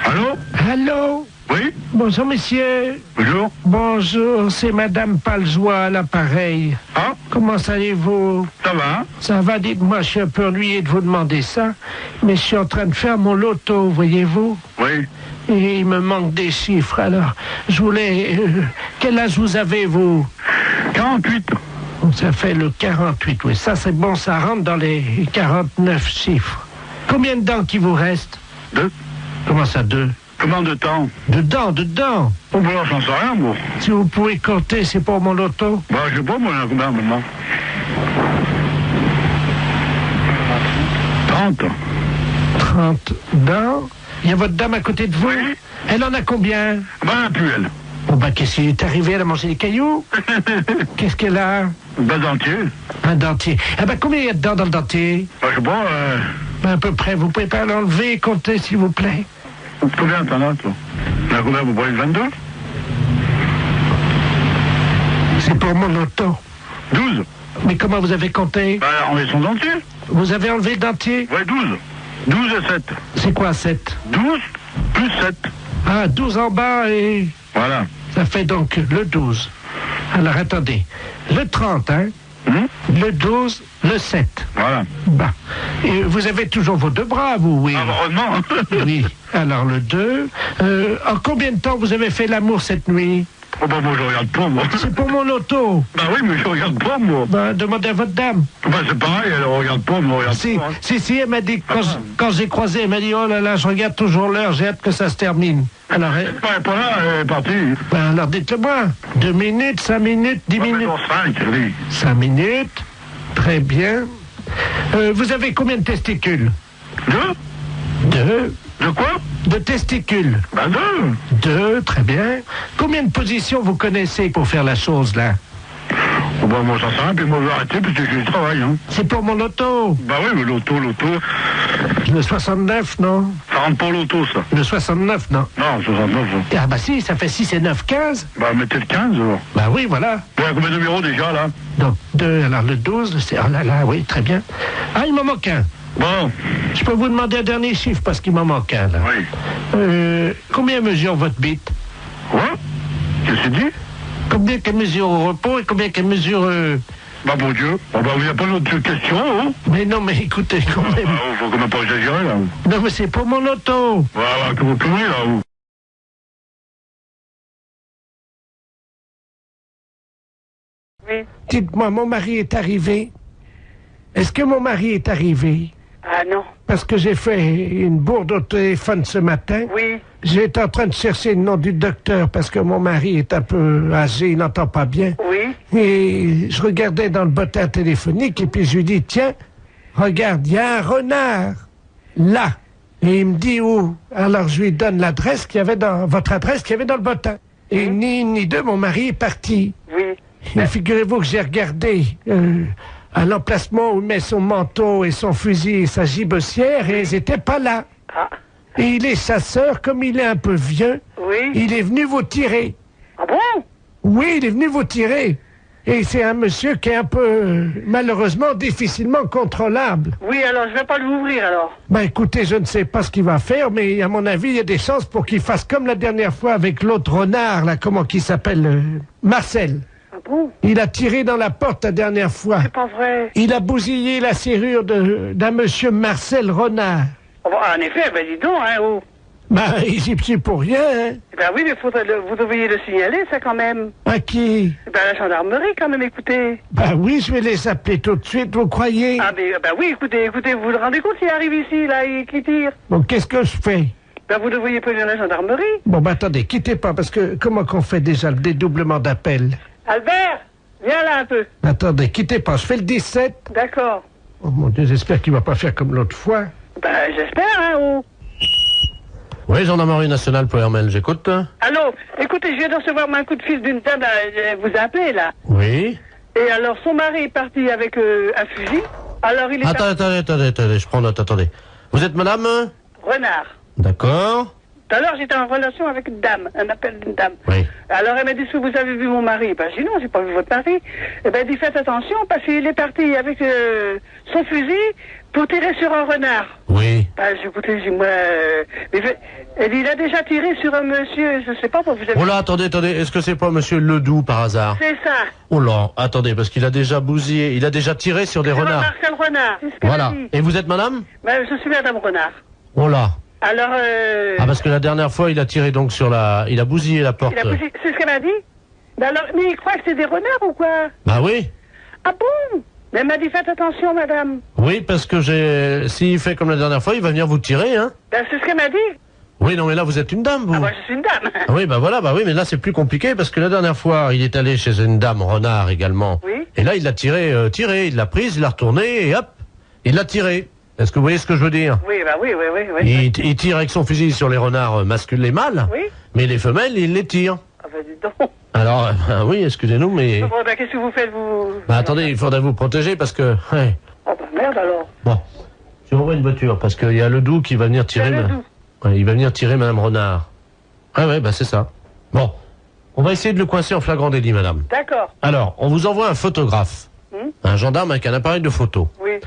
Allô? Allô? Oui? Bonjour, monsieur. Bonjour. Bonjour, c'est Madame Paljoie à l'appareil. Ah? Comment allez-vous? Ça va? Ça va, dites-moi, je suis un peu ennuyé de vous demander ça, mais je suis en train de faire mon loto, voyez-vous? Oui. Et il me manque des chiffres, alors je voulais... quel âge vous avez, vous? 48. Ça fait le 48, oui. Ça, c'est bon, ça rentre dans les 49 chiffres. Combien de dents qui vous reste? 2. Comment ça, 2? Combien de temps? Dedans. Oh, bah, j'en sais rien, moi. Si vous pouvez compter, c'est pour mon loto. Bah, je sais pas, moi, combien maintenant? 30. 30 dents. Il y a votre dame à côté de vous? Oui. Elle en a combien? Ben, plus elle. Bon, bah, qu'est-ce qui est arrivé? Elle a mangé des cailloux? Qu'est-ce qu'elle a? Ben, dentier. Un dentier. Ah ben, combien il y a de dents dans le dentier? Ben, je sais pas, Ben, à peu près. Vous pouvez pas l'enlever et compter, s'il vous plaît? Combien t'en as, toi? T'en as combien, vous prenez 22? C'est pour mon auto. 12. Mais comment vous avez compté? Bah, enlever son dentier. Vous avez enlevé le dentier? Ouais, 12. 12 et 7. C'est quoi 7? 12 plus 7. Ah, 12 en bas et... Voilà. Ça fait donc le 12. Alors, attendez. Le 30, hein? Le 12, le 7. Voilà. Bah. Et vous avez toujours vos deux bras, vous, oui? Ah, heureusement. Oui. Alors, le 2. En combien de temps vous avez fait l'amour cette nuit? Oh, bah, moi, je regarde pas, moi. C'est pour mon auto. Bah oui, mais je regarde pas, moi. Bah, demandez à votre dame. Bah, c'est pareil, elle regarde pas, moi, regarde Si, pas. Hein. si, elle m'a dit, quand j'ai croisé, elle m'a dit, oh là là, je regarde toujours l'heure, j'ai hâte que ça se termine. Alors, elle est pas là, elle est partie. Ben, alors, dites-le-moi. 2 minutes, 5 minutes, 10 minutes. 5 minutes. Très bien. Vous avez combien de testicules? 2. De quoi? De testicules. Bah 2, très bien. Combien de positions vous connaissez pour faire la chose, là? Oh bah moi ça sert à rien, puis moi je vais arrêter parce que j'ai du travail, hein. C'est pour mon loto. Bah oui, mais l'auto. Le 69, non? Ça rentre pas l'auto, ça. Le 69, non? Non, 69, ça. Ah bah si, ça fait 6 et 9, 15. Bah mettez le 15, alors. Bah oui, voilà. Il y a combien de numéros déjà, là? Donc 2, alors le 12, c'est... Oh là là, oui, très bien. Ah, il m'en manque un. Bon. Je peux vous demander un dernier chiffre parce qu'il m'en manque un, là. Oui. Combien mesure votre bite? Quoi? Qu'est-ce que tu dis? Combien qu'elle mesure au repos et combien qu'elle mesure... Bah bon Dieu, bah il n'y a pas d'autre question, hein? Mais non, mais écoutez, quand même... faut quand même pas exagérer, là. Non, mais c'est pour mon auto. Voilà, que vous tournez, là, vous. Oui. Dites-moi, mon mari est arrivé. Est-ce que mon mari est arrivé? Ah non. Parce que j'ai fait une bourde au téléphone ce matin. Oui. J'étais en train de chercher le nom du docteur parce que mon mari est un peu âgé, il n'entend pas bien. Oui. Et je regardais dans le bottin téléphonique et puis je lui dis, tiens, regarde, il y a un renard là. Et il me dit où? Alors je lui donne l'adresse qu'il y avait dans votre adresse qu'il y avait dans le bottin. Et ni une ni deux, mon mari est parti. Oui. Et figurez-vous que j'ai regardé à l'emplacement où il met son manteau et son fusil et sa gibecière et ils n'étaient pas là. Ah. Et il est chasseur, comme il est un peu vieux, oui. Il est venu vous tirer. Ah bon? Oui, il est venu vous tirer. Et c'est un monsieur qui est un peu, malheureusement, difficilement contrôlable. Oui, alors je vais pas l'ouvrir alors. Ben écoutez, je ne sais pas ce qu'il va faire, mais à mon avis, il y a des chances pour qu'il fasse comme la dernière fois avec l'autre renard, là, comment qu'il s'appelle, Marcel. Ah bon? Il a tiré dans la porte la dernière fois. C'est pas vrai. Il a bousillé la serrure d'un monsieur Marcel Renard. Oh, bah, en effet, ben dis donc, hein, oh. Ben, j'y suis pour rien, hein. Ben oui, mais vous devriez le signaler, ça, quand même. À qui? Ben, à la gendarmerie, quand même, écoutez. Ben oui, je vais les appeler tout de suite, vous croyez? Ah, ben oui, écoutez, vous vous rendez compte s'il arrive ici, là, et qu'il tire? Bon, qu'est-ce que je fais? Ben, vous devriez prévenir la gendarmerie. Bon, ben attendez, quittez pas, parce que comment qu'on fait déjà le dédoublement d'appel? Albert, viens là un peu. Attendez, quittez pas, je fais le 17. D'accord. Oh mon Dieu, j'espère qu'il va pas faire comme l'autre fois. Ben, j'espère, hein, oh. Oui, gendarmerie nationale pour Hermel, j'écoute. Allô, écoutez, je viens de recevoir un coup de fil d'une dame, vous appelez, là. Oui. Et alors, son mari est parti avec un fusil. Alors, il est... Attendez, je prends note, attendez. Vous êtes madame? Renard. D'accord. Tout à l'heure, j'étais en relation avec une dame, un appel d'une dame. Oui. Alors, elle m'a dit, est-ce que vous avez vu mon mari? Ben, j'ai dit, non, j'ai pas vu votre mari. Eh ben, elle dit, faites attention, parce qu'il est parti avec son fusil pour tirer sur un renard. Oui. Ben, écoutez, j'ai dit, moi... elle dit, il a déjà tiré sur un monsieur, je sais pas, vous avez... Oh là, attendez, est-ce que c'est pas monsieur Ledoux, par hasard? C'est ça. Oh là, attendez, parce qu'il a déjà bousillé, il a déjà tiré sur des renards. Marcel Renard, c'est ce qu'elle Voilà. a dit. Et vous êtes madame? Ben, je suis madame Renard. Oh là. Alors, Ah, parce que la dernière fois, il a tiré donc sur la... Il a bousillé la porte. C'est ce qu'elle m'a dit? Ben alors, mais il croit que c'est des renards ou quoi? Bah oui. Ah bon? Mais elle m'a dit, faites attention, madame. Oui, parce que s'il fait comme la dernière fois, il va venir vous tirer, hein? Ben, c'est ce qu'elle m'a dit. Oui, non, mais là, vous êtes une dame, vous. Ah, moi, je suis une dame. Ah oui, bah voilà, bah oui, mais là, c'est plus compliqué, parce que la dernière fois, il est allé chez une dame renard également. Oui. Et là, il l'a tiré, il l'a prise, il l'a retournée, et hop, il l'a tiré. Est-ce que vous voyez ce que je veux dire? Oui, bah oui. Il tire avec son fusil sur les renards masculins, les mâles, oui. Mais les femelles, il les tire. Ah bah dis donc. Alors, oui, excusez-nous, mais... Bon, bah qu'est-ce que vous faites, vous? Bah attendez, il faudrait vous protéger, parce que... Ouais. Oh bah merde, alors. Bon, je vous envoie une voiture, parce qu'il y a Ledoux qui va venir tirer... Ledoux. Ouais, il va venir tirer Madame Renard. Ah ouais, bah c'est ça. Bon, on va essayer de le coincer en flagrant délit, madame. D'accord. Alors, on vous envoie un photographe. Un gendarme avec un appareil de photo. Oui.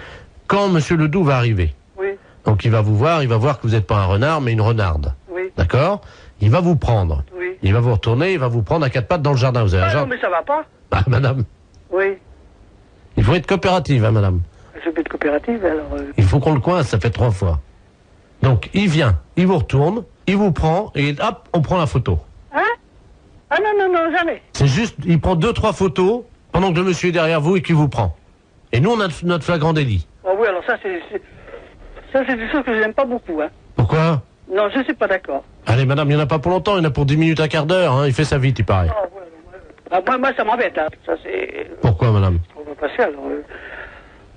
Quand Monsieur Ledoux va arriver. Oui. Donc il va vous voir que vous n'êtes pas un renard, mais une renarde. Oui. D'accord? Il va vous prendre. Oui. Il va vous retourner, il va vous prendre à 4 pattes dans le jardin. Vous avez un non, jardin? mais ça va pas. Ah, madame. Oui. Il faut être coopérative, hein, madame. Je peux être coopérative, alors... Il faut qu'on le coince, ça fait 3 fois. Donc, il vient, il vous retourne, il vous prend, et hop, on prend la photo. Hein? Ah non, jamais. C'est juste, il prend 2-3 photos, pendant que le monsieur est derrière vous et qu'il vous prend. Et nous, on a notre flagrant délit. Ah oui, alors ça, c'est des choses que j'aime pas beaucoup, hein. Pourquoi? Non, je suis pas d'accord. Allez, madame, il n'y en a pas pour longtemps, il y en a pour 10 minutes, un quart d'heure, hein. Il fait ça vite, il paraît. Ah, moi, ça m'embête, hein. Ça, c'est... Pourquoi, madame? On va passer, alors...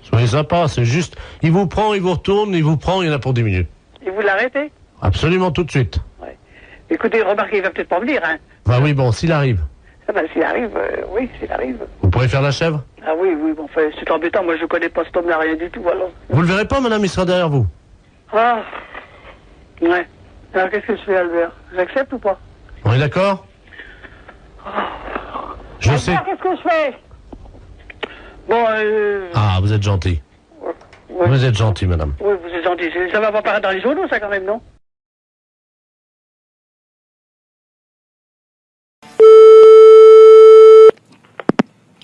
Soyez sympa, c'est juste, il vous prend, il vous retourne, il vous prend, il y en a pour 10 minutes. Et vous l'arrêtez? Absolument tout de suite. Ouais. Écoutez, remarquez, il va peut-être pas venir, hein. Bah oui, bon, s'il arrive. Ah ben, s'il arrive, oui, s'il arrive. Vous pourrez faire la chèvre? Ah oui, bon, enfin, c'est embêtant, moi, je connais pas cet homme-là, rien du tout, alors... Vous le verrez pas, madame, il sera derrière vous. Ah, ouais. Alors, qu'est-ce que je fais, Albert? J'accepte ou pas? On est d'accord? Je Albert, sais. qu'est-ce que je fais? Bon, Ah, vous êtes gentil. ouais. Vous êtes gentil, madame. Oui, vous êtes gentil. Ça va pas paraître dans les journaux, ça, quand même, non?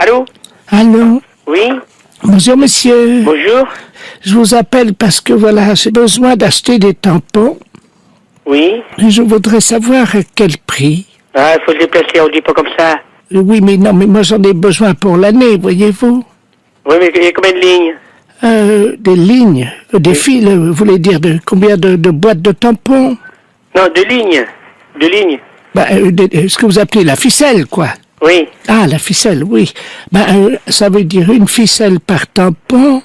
Allô? Allô? Oui? Bonjour, monsieur. Bonjour? Je vous appelle parce que, voilà, j'ai besoin d'acheter des tampons. Oui? Et je voudrais savoir à quel prix. Ah, il faut se déplacer, on dit pas comme ça. Oui, mais non, mais moi, j'en ai besoin pour l'année, voyez-vous. Oui, mais il y a combien de lignes? Des lignes, des fils, vous voulez dire combien de boîtes de tampons? Non, de lignes. De lignes. Bah, ce que vous appelez la ficelle, quoi. Oui. Ah, la ficelle, oui. Ben, ça veut dire une ficelle par tampon.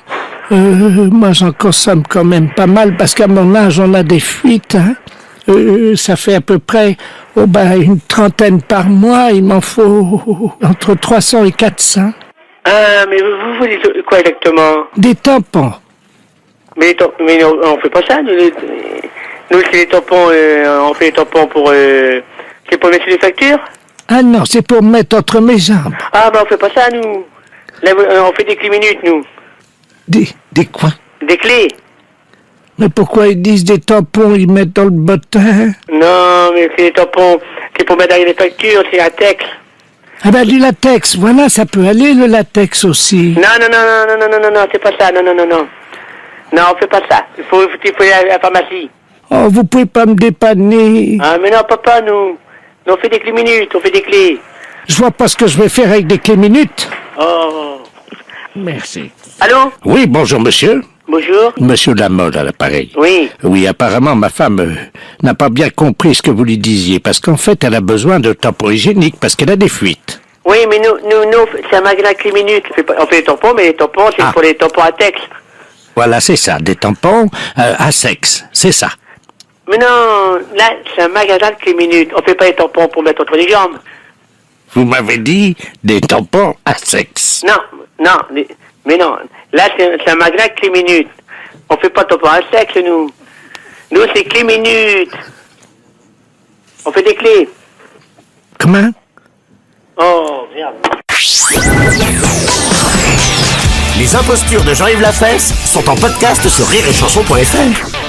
Moi, j'en consomme quand même pas mal parce qu'à mon âge, on a des fuites. Hein. Ça fait à peu près une trentaine par mois. Il m'en faut entre 300 et 400. Ah, mais vous voulez quoi exactement? Des tampons. Mais non, on fait pas ça. Nous c'est les tampons. On fait les tampons pour... c'est pour mettre sur les factures? Ah non, c'est pour mettre entre mes jambes. Ah, ben on fait pas ça, nous. Là, on fait des clés minutes, nous. Des quoi? Des clés. Mais pourquoi ils disent des tampons, ils mettent dans le bottin? Non, mais c'est des tampons. C'est pour mettre derrière les factures, c'est latex. Ah ben du latex, voilà, ça peut aller le latex aussi. Non, c'est pas ça, non. Non, on fait pas ça. Il faut aller à la pharmacie. Oh, vous pouvez pas me dépanner. Ah, mais non, papa, nous on fait des clés minutes, on fait des clés. Je vois pas ce que je vais faire avec des clés minutes. Oh. Merci. Allô? Oui, bonjour monsieur. Bonjour. Monsieur Lamolle à l'appareil. Oui. Oui, apparemment ma femme n'a pas bien compris ce que vous lui disiez, parce qu'en fait elle a besoin de tampons hygiéniques, parce qu'elle a des fuites. Oui, mais nous c'est un magasin clés minutes. On fait des tampons, mais les tampons, c'est pour les tampons à texte. Voilà, c'est ça, des tampons à sexe, c'est ça. Mais non, là, c'est un magasin de clés minutes. On fait pas les tampons pour mettre entre les jambes. Vous m'avez dit des tampons à sexe. Non, mais non. Là, c'est un magasin de clés minutes. On fait pas de tampons à sexe, nous. Nous, c'est clés minutes. On fait des clés. Comment? Oh, merde. Les impostures de Jean-Yves Lafesse sont en podcast sur rireetchanson.fr.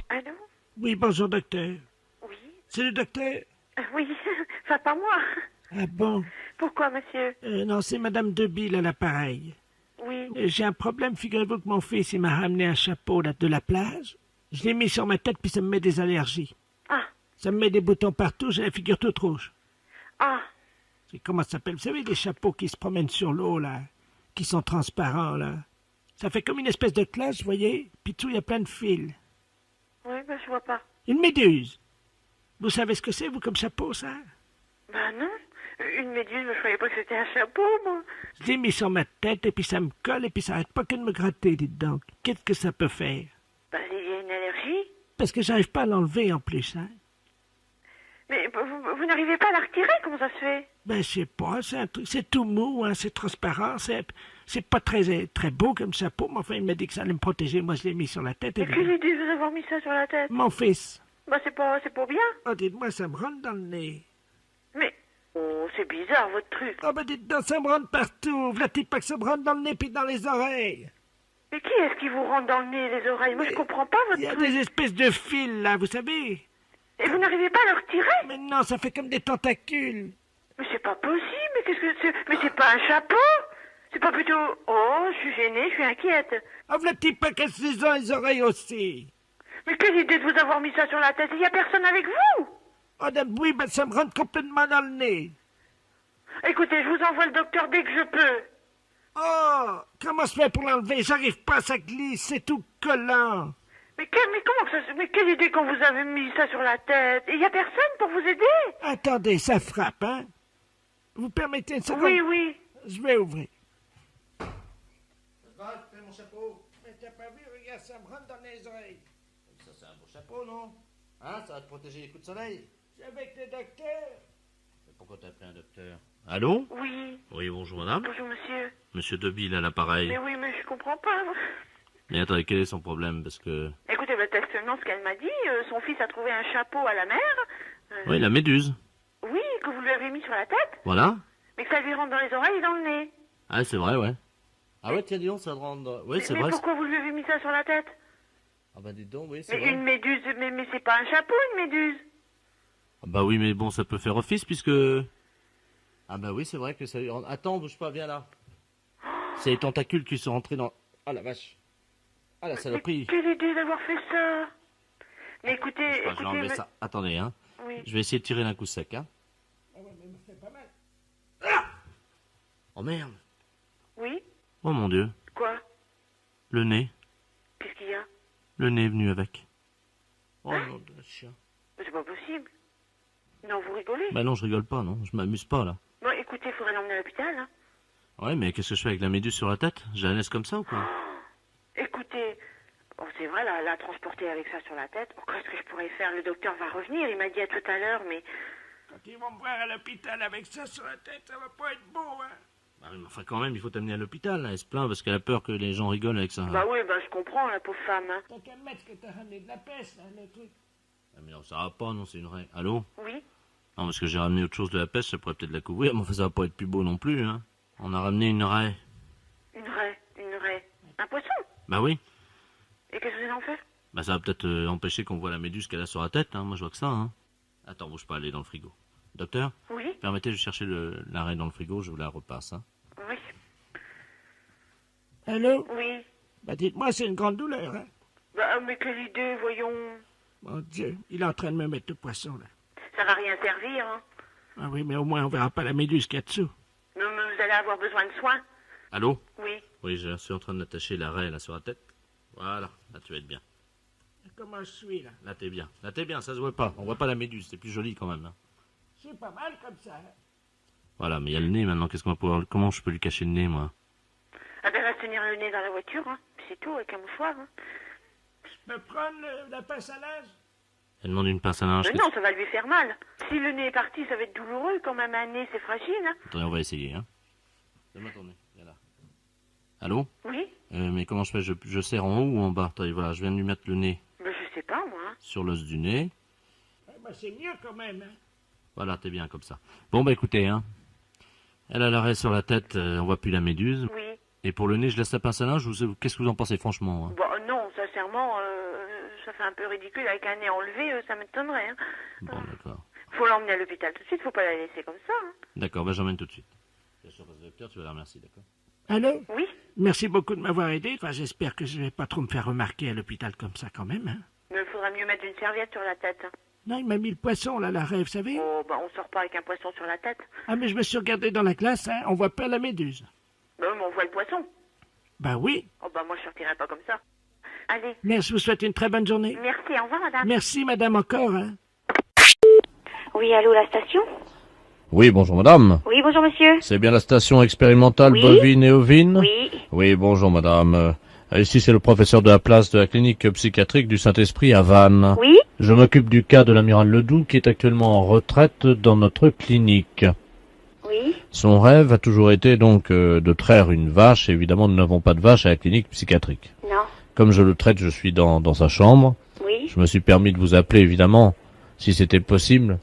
Allô? Oui, bonjour docteur. Oui? C'est le docteur? Oui, enfin pas moi. Ah bon? Pourquoi, monsieur? Non, c'est Madame Debille à l'appareil. Oui. J'ai un problème, figurez-vous que mon fils, il m'a ramené un chapeau de la plage. Je l'ai mis sur ma tête, puis ça me met des allergies. Ah. Ça me met des boutons partout, j'ai la figure toute rouge. Ah. Comment ça s'appelle? Vous savez, les chapeaux qui se promènent sur l'eau, là, qui sont transparents, là. Ça fait comme une espèce de cloche, vous voyez? Puis tout, il y a plein de fils. Oui, ben je vois pas. Une méduse. Vous savez ce que c'est, vous, comme chapeau, ça? Ben non. Une méduse, je croyais pas que c'était un chapeau, moi. Je l'ai mis sur ma tête, et puis ça me colle, et puis ça arrête pas que de me gratter, dites donc. Qu'est-ce que ça peut faire? Ben, il y a une allergie. Parce que j'arrive pas à l'enlever, en plus, hein. Mais vous n'arrivez pas à la retirer, comment ça se fait? Ben, je sais pas, c'est un truc, c'est tout mou, hein, c'est transparent, C'est pas très beau comme chapeau, mais enfin, il m'a dit que ça allait me protéger. Moi, je l'ai mis sur la tête. Mais quelle idée de vous avoir mis ça sur la tête? Mon fils. Bah, c'est pas bien. Oh, dites-moi, ça me rentre dans le nez. Mais, oh, c'est bizarre, votre truc. Oh, ben dites donc, ça me rentre partout. V'là-t-il pas que ça me rentre dans le nez puis dans les oreilles? Mais qui est-ce qui vous rentre dans le nez et les oreilles? Moi, je comprends pas votre truc. Il y truc. a des espèces de fils, là, vous savez. Et vous n'arrivez pas à le retirer? Mais non, ça fait comme des tentacules. Mais c'est pas possible, mais qu'est-ce que c'est? Mais c'est pas un chapeau? C'est pas plutôt... Oh, je suis gênée, je suis inquiète. Oh, v'là-t-il pas qu'elle se dans les oreilles aussi? Mais quelle idée de vous avoir mis ça sur la tête? Il y a personne avec vous? Oh, oui, ben ça me rentre complètement dans le nez. Écoutez, je vous envoie le docteur dès que je peux. Oh, comment se fait pour l'enlever? J'arrive pas, ça glisse, c'est tout collant. Mais comment que ça... Mais quelle idée qu'on vous avait mis ça sur la tête? Il y a personne pour vous aider? Attendez, ça frappe, hein? Vous permettez une seconde? Oui. Je vais ouvrir. Fais mon chapeau. Mais t'as pas vu, regarde, ça me rentre dans les oreilles. Ça, c'est un beau chapeau, non? Hein, ça va te protéger les coups de soleil? C'est avec le docteur. Mais pourquoi t'as appelé un docteur? Allô? Oui. Oui, bonjour madame. Bonjour monsieur. Monsieur Debille à l'appareil. Mais oui, mais je comprends pas. Mais attendez, quel est son problème? Parce que... Écoutez, textuellement, ce qu'elle m'a dit, son fils a trouvé un chapeau à la mer. Oui, la méduse. Oui, que vous lui avez mis sur la tête. Voilà. Mais que ça lui rentre dans les oreilles et dans le nez. Ah, c'est vrai, ouais. Ah ouais, tiens, dis donc, ça rentre... Oui, c'est vrai. Mais pourquoi vous lui avez mis ça sur la tête? Ah bah dites donc, oui, c'est vrai. Mais une méduse, mais c'est pas un chapeau, une méduse. Ah bah oui, mais bon, ça peut faire office, puisque... Ah bah oui, c'est vrai que ça lui rentre... Attends, bouge pas, viens là. C'est les tentacules qui sont rentrés dans... Ah la vache. Ah la saloperie. Quelle idée d'avoir fait ça. Mais écoutez, je vais enlever ça. Attendez, hein. Oui. Je vais essayer de tirer d'un coup sec, hein. Ah ouais, mais me fait pas mal. Oh merde. Oui. Oh mon Dieu. Quoi? Le nez. Qu'est-ce qu'il y a? Le nez est venu avec. Oh non, de chien. C'est pas possible. Non, vous rigolez? Bah non, je rigole pas, non. Je m'amuse pas, là. Bon, écoutez, il faudrait l'emmener à l'hôpital, hein. Ouais, mais qu'est-ce que je fais avec la méduse sur la tête? Je la laisse comme ça ou quoi? Écoutez, c'est vrai, la transporter avec ça sur la tête. Qu'est-ce que je pourrais faire? Le docteur va revenir, il m'a dit à tout à l'heure, mais... Quand ils vont me voir à l'hôpital avec ça sur la tête, ça va pas être beau, hein. Bah oui, mais enfin quand même, il faut t'amener à l'hôpital, là. Elle se plaint parce qu'elle a peur que les gens rigolent avec ça. Bah oui, je comprends, la pauvre femme, hein. T'as qu'à mettre que t'as ramené de la peste, là, le truc. Ah, mais non, ça va pas, non, c'est une raie. Allô? Oui? Non, parce que j'ai ramené autre chose de la peste, ça pourrait peut-être la couvrir, mais enfin, ça va pas être plus beau non plus, hein. On a ramené une raie. Une raie? Un poisson? Bah oui. Et qu'est-ce que vous allez en faire? Bah ça va peut-être empêcher qu'on voit la méduse qu'elle a sur la tête, hein. Moi je vois que ça, hein. Attends, bouge pas, elle est dans le frigo. Docteur? Oui? Permettez de chercher la raie dans le frigo, je vous la repasse, hein. Oui. Allô? Oui. Bah dites-moi, c'est une grande douleur, hein. Bah, mais quelle idée, voyons. Mon Dieu, il est en train de me mettre le poisson, là. Ça va rien servir, hein. Ah oui, mais au moins on verra pas la méduse qu'il y a dessous. Mais vous allez avoir besoin de soins. Allô? Oui. Oui, je suis en train d'attacher la raie là sur la tête. Voilà, là tu vas être bien. Comment je suis, là? Là t'es bien, ça se voit pas. On voit pas la méduse, c'est plus joli quand même. Hein. C'est pas mal comme ça. Hein. Voilà, mais il y a le nez maintenant, qu'est-ce qu'on va pouvoir... Comment je peux lui cacher le nez, moi? Ah ben, reste tenir le nez dans la voiture, hein. C'est tout, avec un mouchoir, hein. Je peux prendre la pince à linge? Elle demande une pince à linge. Mais non, ça va lui faire mal. Si le nez est parti, ça va être douloureux, quand même un nez, c'est fragile, hein. Attendez, on va essayer, hein. Donne-moi ton nez, viens là. Allô? Oui? Mais comment je fais? Je serre en haut ou en bas? Attendez, voilà, je viens de lui mettre le nez. Ben, je sais pas, moi. Sur l'os du nez. Bah, c'est mieux quand même, hein. Voilà, t'es bien comme ça. Bon, bah écoutez, hein. Elle a l'arrêt sur la tête, on voit plus la méduse. Oui. Et pour le nez, je laisse la pince à linge, qu'est-ce que vous en pensez franchement? Hein? Bon, non, sincèrement, ça fait un peu ridicule avec un nez enlevé, ça m'étonnerait, hein. Bon, d'accord. Faut l'emmener à l'hôpital tout de suite, faut pas la laisser comme ça, hein. D'accord, bah j'emmène tout de suite. Bien sûr, le docteur, tu vas la remercier, d'accord? Allô? Oui? Merci beaucoup de m'avoir aidé. Enfin, j'espère que je vais pas trop me faire remarquer à l'hôpital comme ça quand même, hein. Mais il faudra mieux mettre une serviette sur la tête, hein. Non, il m'a mis le poisson, là, la rêve, vous savez? Oh, bah on sort pas avec un poisson sur la tête. Ah, mais je me suis regardé dans la classe, hein, on voit pas la méduse. Bah mais on voit le poisson. Bah oui. Oh, bah moi je sortirai pas comme ça. Allez. Merci, je vous souhaite une très bonne journée. Merci, au revoir madame. Merci madame encore, hein. Oui, allô, la station? Oui, bonjour madame. Oui, bonjour monsieur. C'est bien la station expérimentale oui. bovine et ovine? Oui. Oui, bonjour madame. Ici c'est le professeur de la place de la clinique psychiatrique du Saint-Esprit à Vannes. Oui. Je m'occupe du cas de l'amiral Ledoux qui est actuellement en retraite dans notre clinique. Oui. Son rêve a toujours été donc de traire une vache. Évidemment, nous n'avons pas de vache à la clinique psychiatrique. Non. Comme je le traite, je suis dans sa chambre. Oui. Je me suis permis de vous appeler, évidemment, si c'était possible,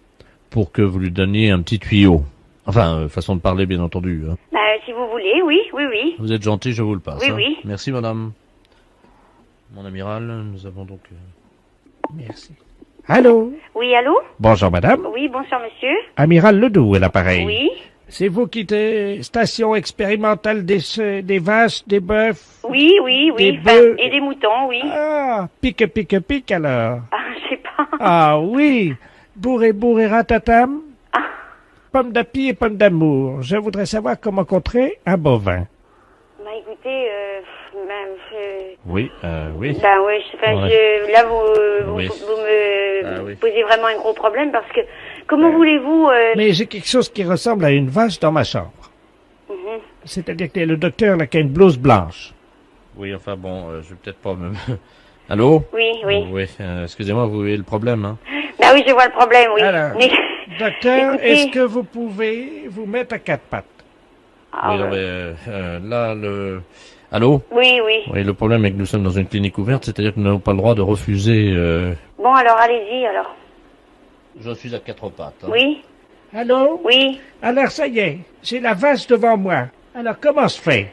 pour que vous lui donniez un petit tuyau. Enfin, façon de parler, bien entendu. Hein. Bah, si vous voulez, oui, oui, oui. Vous êtes gentil, je vous le passe. Oui, hein. oui. Merci, madame. Mon amiral, nous avons donc... Merci. Allô? Oui, allô? Bonjour, madame. Oui, bonsoir, monsieur. Amiral Ledoux est l'appareil. Oui. C'est vous qui êtes station expérimentale des vaches, des bœufs? Oui, oui, oui. Des bœufs. Et des moutons, oui. Ah, pique alors. Ah, je sais pas. Ah oui, bourré ratatam. Ah. Pomme d'api et pomme d'amour. Je voudrais savoir comment contrer un bovin. Bah, écoutez, Oui, oui. Ben oui, là vous Oui. vous me Ah, oui. posez vraiment un gros problème parce que comment voulez-vous Mais j'ai quelque chose qui ressemble à une vache dans ma chambre. Mhm. C'est-à-dire que le docteur là, qui a une blouse blanche. Oui, enfin bon, je vais peut-être pas me... Allô? Oui, oui. Oui, excusez-moi, vous voyez le problème, hein? Ben oui, je vois le problème, oui. Alors, Mais- docteur, Écoutez- est-ce que vous pouvez vous mettre à quatre pattes? Ah, Oui, non, ouais. mais là, le... Allô? Oui, oui. Oui, le problème est que nous sommes dans une clinique ouverte, c'est-à-dire que nous n'avons pas le droit de refuser... Bon, alors allez-y, alors. Je suis à quatre pattes. Hein. Oui, Allô? oui. Alors, ça y est, j'ai la vache devant moi. Alors, comment se fait?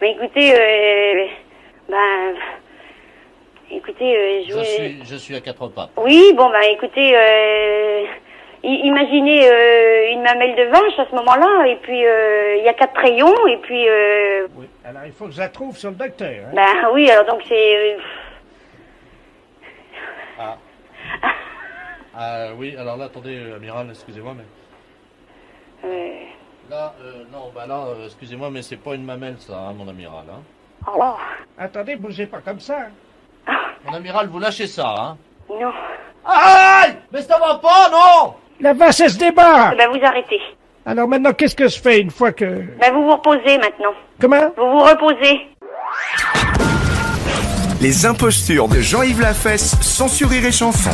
Ben écoutez, écoutez, Je suis à quatre pattes. Oui, bon, ben écoutez, imaginez une mamelle de vache à ce moment-là, et puis il y a 4 rayons, et puis... Oui. Alors, il faut que je la trouve sur le docteur. Hein? Ben oui, alors donc c'est... Oui, alors là, attendez, amiral, excusez-moi, mais... Là, non, bah là, excusez-moi, mais c'est pas une mamelle, ça, hein, mon amiral, hein. Oh. Attendez, bougez pas comme ça. Mon amiral, vous lâchez ça, hein. Non. Aïe! Mais ça va pas, non! La vache, elle se débat. Ben vous arrêtez. Alors maintenant, qu'est-ce que je fais une fois que... Ben vous vous reposez maintenant. Comment? Vous vous reposez. Les impostures de Jean-Yves Lafesse, sans sur Rire et Chanson.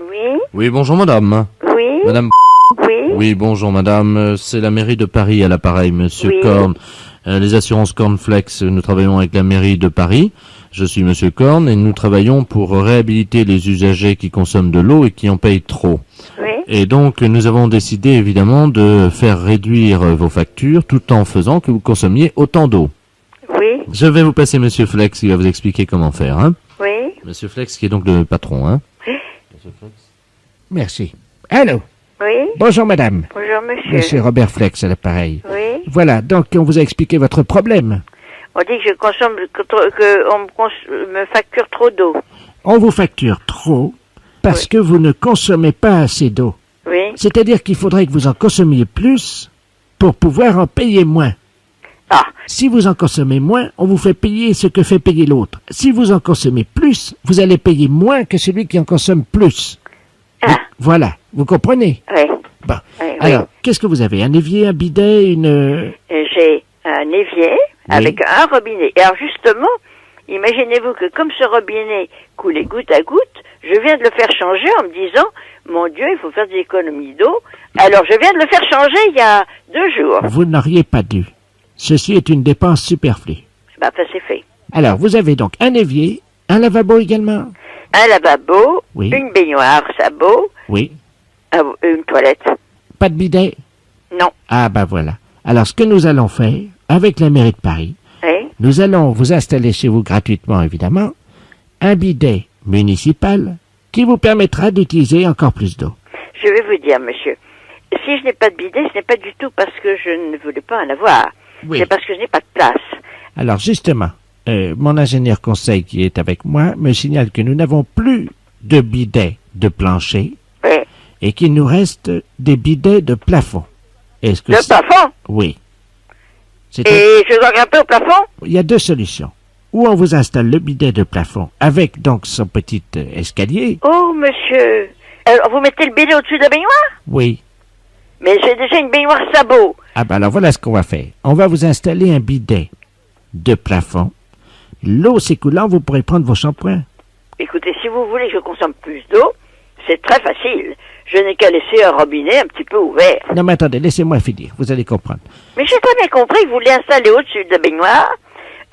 Oui, Oui, bonjour, madame. oui, Madame... oui. Oui, bonjour, madame. C'est la mairie de Paris à l'appareil, monsieur Oui. Korn. Les assurances Cornflex, nous travaillons avec la mairie de Paris. Je suis monsieur Korn et nous travaillons pour réhabiliter les usagers qui consomment de l'eau et qui en payent trop. Oui. Et donc, nous avons décidé évidemment de faire réduire vos factures tout en faisant que vous consommiez autant d'eau. Oui, Je vais vous passer monsieur Flex qui va vous expliquer comment faire, hein. oui. Monsieur Flex qui est donc le patron, hein. Monsieur Flex. Merci. Allô? Oui. Bonjour, madame. Bonjour, monsieur. Monsieur Robert Flex à l'appareil. Oui. Voilà, donc on vous a expliqué votre problème. On dit que je consomme, me facture trop d'eau. On vous facture trop parce que vous ne consommez pas assez d'eau. Oui. C'est-à-dire qu'il faudrait que vous en consommiez plus pour pouvoir en payer moins. Ah. Si vous en consommez moins, on vous fait payer ce que fait payer l'autre. Si vous en consommez plus, vous allez payer moins que celui qui en consomme plus. Ah. Voilà, vous comprenez? Oui. Bon. Oui, Alors, qu'est-ce que vous avez? Un évier, un bidet, une... J'ai un évier avec un robinet. Et alors justement, imaginez-vous que comme ce robinet coulait goutte à goutte, je viens de le faire changer en me disant, mon Dieu, il faut faire des économies d'eau. Alors je viens de le faire changer il y a 2 jours. Vous n'auriez pas dû. Ceci est une dépense superflue. Bah, ça c'est fait. Alors, vous avez donc un évier, un lavabo également? Un lavabo, Oui. une baignoire, sabot, Oui. une toilette. Pas de bidet? Non. Ah, ben voilà. Alors, ce que nous allons faire, avec la mairie de Paris, Oui. nous allons vous installer chez vous gratuitement, évidemment, un bidet municipal qui vous permettra d'utiliser encore plus d'eau. Je vais vous dire, monsieur, si je n'ai pas de bidet, ce n'est pas du tout parce que je ne voulais pas en avoir. Oui. C'est parce que je n'ai pas de place. Alors, justement, mon ingénieur conseil qui est avec moi me signale que nous n'avons plus de bidets de plancher Oui. et qu'il nous reste des bidets de plafond. Est-ce que Le plafond? Oui. Et je dois grimper au plafond? Il y a 2 solutions. Ou on vous installe le bidet de plafond avec donc son petit escalier. Oh, monsieur. Vous mettez le bidet au-dessus de la baignoire? Oui. Mais j'ai déjà une baignoire sabot. Ah ben alors voilà ce qu'on va faire. On va vous installer un bidet de plafond. L'eau s'écoulant, vous pourrez prendre vos shampoings. Écoutez, si vous voulez que je consomme plus d'eau, c'est très facile. Je n'ai qu'à laisser un robinet un petit peu ouvert. Non, mais attendez, laissez-moi finir, vous allez comprendre. Mais j'ai très bien compris que vous voulez installer au-dessus de la baignoire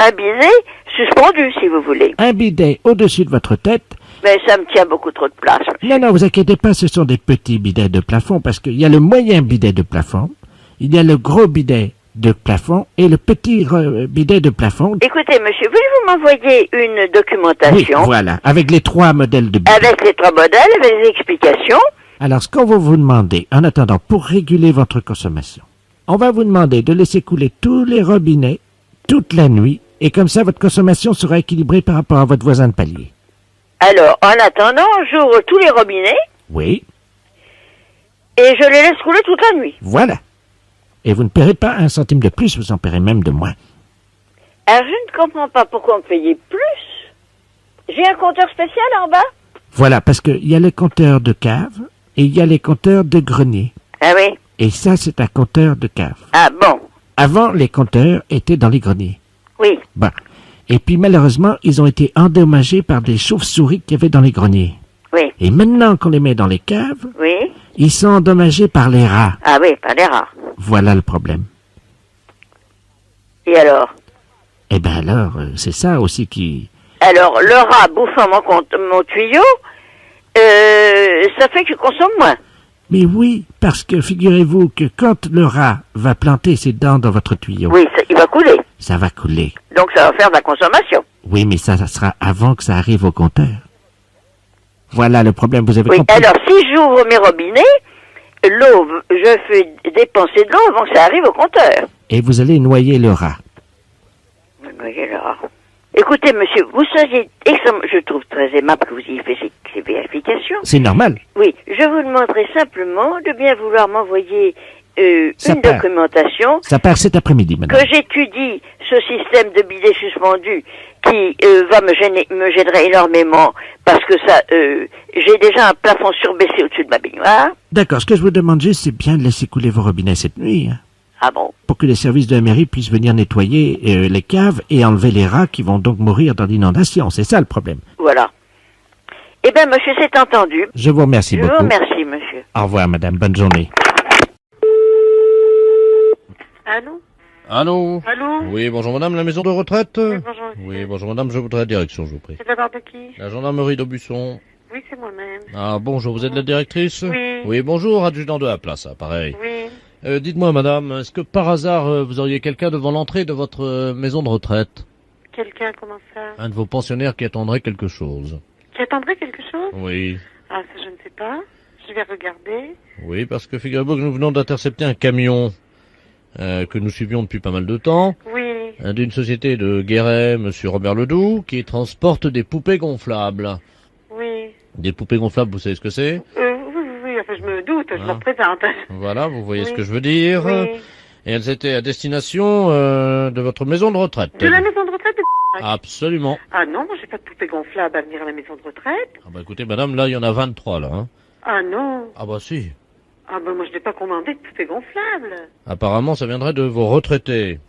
un bidet suspendu, si vous voulez. Un bidet au-dessus de votre tête. Mais ça me tient beaucoup trop de place. Non, non, vous inquiétez pas, ce sont des petits bidets de plafond, parce qu'il y a le moyen bidet de plafond, il y a le gros bidet de plafond et le petit bidet de plafond. Écoutez, monsieur, voulez-vous m'envoyer une documentation? Oui, voilà, avec les 3 modèles de bidet. Avec les 3 modèles, avec les explications. Alors, ce qu'on va vous demander, en attendant, pour réguler votre consommation, on va vous demander de laisser couler tous les robinets toute la nuit, et comme ça, votre consommation sera équilibrée par rapport à votre voisin de palier. Alors, en attendant, j'ouvre tous les robinets. Oui. Et je les laisse couler toute la nuit. Voilà. Et vous ne paierez pas 1 centime de plus, vous en paierez même de moins. Alors, je ne comprends pas pourquoi on me payait plus. J'ai un compteur spécial en bas? Voilà, parce qu'il y a les compteurs de cave et il y a les compteurs de grenier. Ah oui? Et ça, c'est un compteur de cave. Ah bon? Avant, les compteurs étaient dans les greniers. Oui. Bon. Et puis, malheureusement, ils ont été endommagés par des chauves-souris qu'il y avait dans les greniers. Oui. Et maintenant qu'on les met dans les caves, oui, ils sont endommagés par les rats. Ah oui, par les rats. Voilà le problème. Et alors? Eh ben alors, c'est ça aussi qui... Alors, le rat bouffant mon tuyau, ça fait que je consomme moins. Mais oui, parce que figurez-vous que quand le rat va planter ses dents dans votre tuyau... Oui, il va couler. Ça va couler. Donc ça va faire de la consommation. Oui, mais ça sera avant que ça arrive au compteur. Voilà le problème, vous avez compris. Alors si j'ouvre mes robinets, l'eau, je fais dépenser de l'eau avant que ça arrive au compteur. Et vous allez noyer le rat. Noyer le rat. Écoutez, monsieur, vous seriez extrêmement... Je trouve très aimable que vous ayez fait ces vérifications. C'est normal. Oui, je vous demanderai simplement de bien vouloir m'envoyer une documentation. Ça part cet après-midi, madame. Que j'étudie ce système de bidet suspendu qui va me gênerait énormément parce que ça, j'ai déjà un plafond surbaissé au-dessus de ma baignoire. D'accord, ce que je vous demande juste, c'est bien de laisser couler vos robinets cette nuit. Hein. Ah bon? Pour que les services de la mairie puissent venir nettoyer les caves et enlever les rats qui vont donc mourir dans l'inondation. C'est ça le problème. Voilà. Eh bien, monsieur, c'est entendu. Je vous remercie beaucoup. Je vous remercie, monsieur. Au revoir, madame. Bonne journée. Allô? Allô? Allô? Oui, bonjour madame, la maison de retraite? Oui, bonjour. Oui, bonjour madame, je voudrais la direction, je vous prie. C'est de la part de qui? La gendarmerie d'Aubusson. Oui, c'est moi-même. Ah, bonjour, vous êtes la directrice? Oui. Oui, bonjour, adjudant de la place, pareil. Oui. Dites-moi madame, est-ce que par hasard vous auriez quelqu'un devant l'entrée de votre maison de retraite? Quelqu'un, comment ça? Un de vos pensionnaires qui attendrait quelque chose. Qui attendrait quelque chose? Oui. Ah, ça je ne sais pas. Je vais regarder. Oui, parce que figurez-vous que nous venons d'intercepter un camion que nous suivions depuis pas mal de temps. Oui. D'une société de Guéret, monsieur Robert Ledoux, qui transporte des poupées gonflables. Oui. Des poupées gonflables, vous savez ce que c'est? Oui, enfin je me doute, je me représente. Voilà, vous voyez ce que je veux dire. Oui. Et elles étaient à destination de votre maison de retraite. De la maison de retraite de... Absolument. Ah non, moi j'ai pas de poupée gonflable à venir à la maison de retraite. Ah bah écoutez madame, là il y en a 23 là. Hein. Ah non. Ah bah si. Ah bah moi je n'ai pas commandé de poupée gonflable. Apparemment ça viendrait de vos retraités.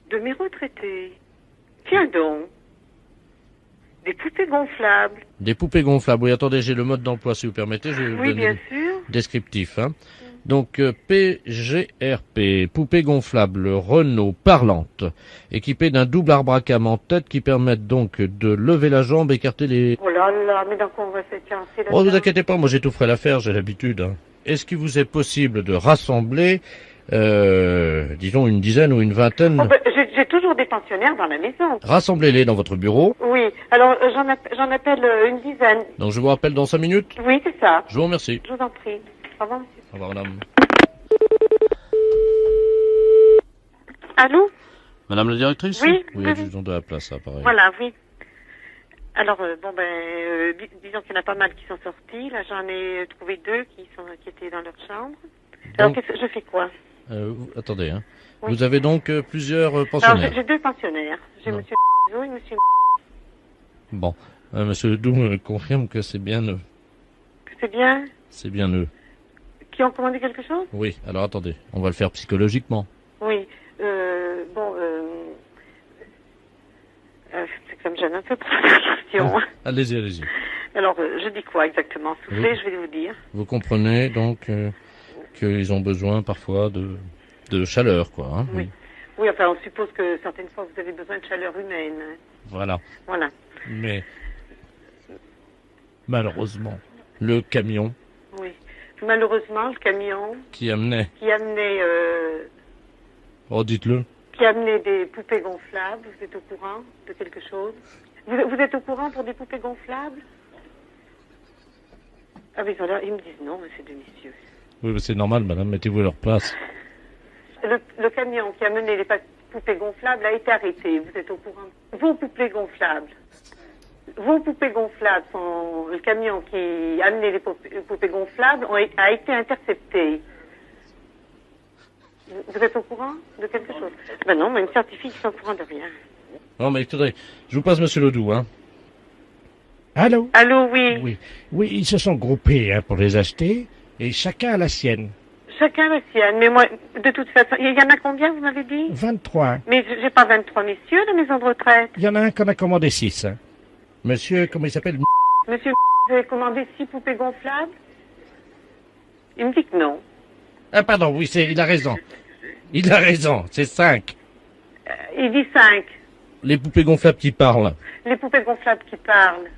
De mes retraités. Tiens donc. Des poupées gonflables. Des poupées gonflables. Oui, attendez, j'ai le mode d'emploi si vous permettez. Je vais vous donner bien sûr. Descriptif. Hein. Donc PGRP, poupée gonflable Renault parlante, équipée d'un double arbre-à-cam en tête qui permettent donc de lever la jambe, écarter les... Oh là là, mais dans quoi on va se tiencer là? Oh, ne vous inquiétez pas, moi j'ai tout frais à faire, j'ai l'habitude. Hein. Est-ce qu'il vous est possible de rassembler, disons une dizaine ou une vingtaine... Oh, bah, j'ai toujours des pensionnaires dans la maison. Rassemblez-les dans votre bureau. Oui, alors j'en appelle une dizaine. Donc je vous rappelle dans 5 minutes? Oui, c'est ça. Je vous remercie. Je vous en prie. Au revoir, monsieur. Au revoir, madame. Allô? Madame la directrice? Oui. Oui, adjudant de la place, ça, pareil. Voilà, oui. Alors, disons qu'il y en a pas mal qui sont sortis. Là, j'en ai trouvé 2 qui étaient dans leur chambre. Alors, je fais quoi? Attendez, hein. Oui. Vous avez donc plusieurs pensionnaires? Alors, j'ai 2 pensionnaires. J'ai monsieur et monsieur... Bon. Monsieur Ledoux me confirme que c'est bien eux. Que c'est bien? C'est bien eux. Qui ont commandé quelque chose? Oui, alors attendez, on va le faire psychologiquement. Oui, c'est que ça me gêne un peu pour la question. Allez-y, allez-y. Alors, je dis quoi exactement? Soufflez, je vais vous dire. Vous comprenez donc qu'ils ont besoin parfois de chaleur, quoi. Hein. Oui. Oui, enfin, on suppose que certaines fois, vous avez besoin de chaleur humaine. Voilà. Voilà. Mais, malheureusement, le camion... Oui. Malheureusement, le camion... Qui amenait... Oh, dites-le. Qui amenait des poupées gonflables. Vous êtes au courant de quelque chose? Vous êtes au courant pour des poupées gonflables? Ah oui, voilà, ils me disent non, mais c'est délicieux. Oui, mais c'est normal, madame, mettez-vous à leur place. Le camion qui a mené les poupées gonflables a été arrêté, vous êtes au courant? Vos poupées gonflables sont... Le camion qui a amené les poupées gonflables a été intercepté. Vous êtes au courant de quelque chose? Ben non, mais il me certifie qu'ils sont au courant de rien. Non, mais écoutez, je vous passe monsieur Ledoux, hein. Allô? Allô, oui. Oui, ils se sont groupés pour les acheter, et chacun a la sienne. Chacun la sienne, mais moi, de toute façon, il y en a combien, vous m'avez dit? 23. Mais j'ai pas 23 messieurs de maison de retraite. Il y en a un qu'on a commandé 6. Hein. Monsieur, comment il s'appelle? Monsieur, vous avez commandé 6 poupées gonflables? Il me dit que non. Ah pardon, oui, il a raison. Il a raison, c'est 5. Il dit 5. Les poupées gonflables qui parlent. Les poupées gonflables qui parlent.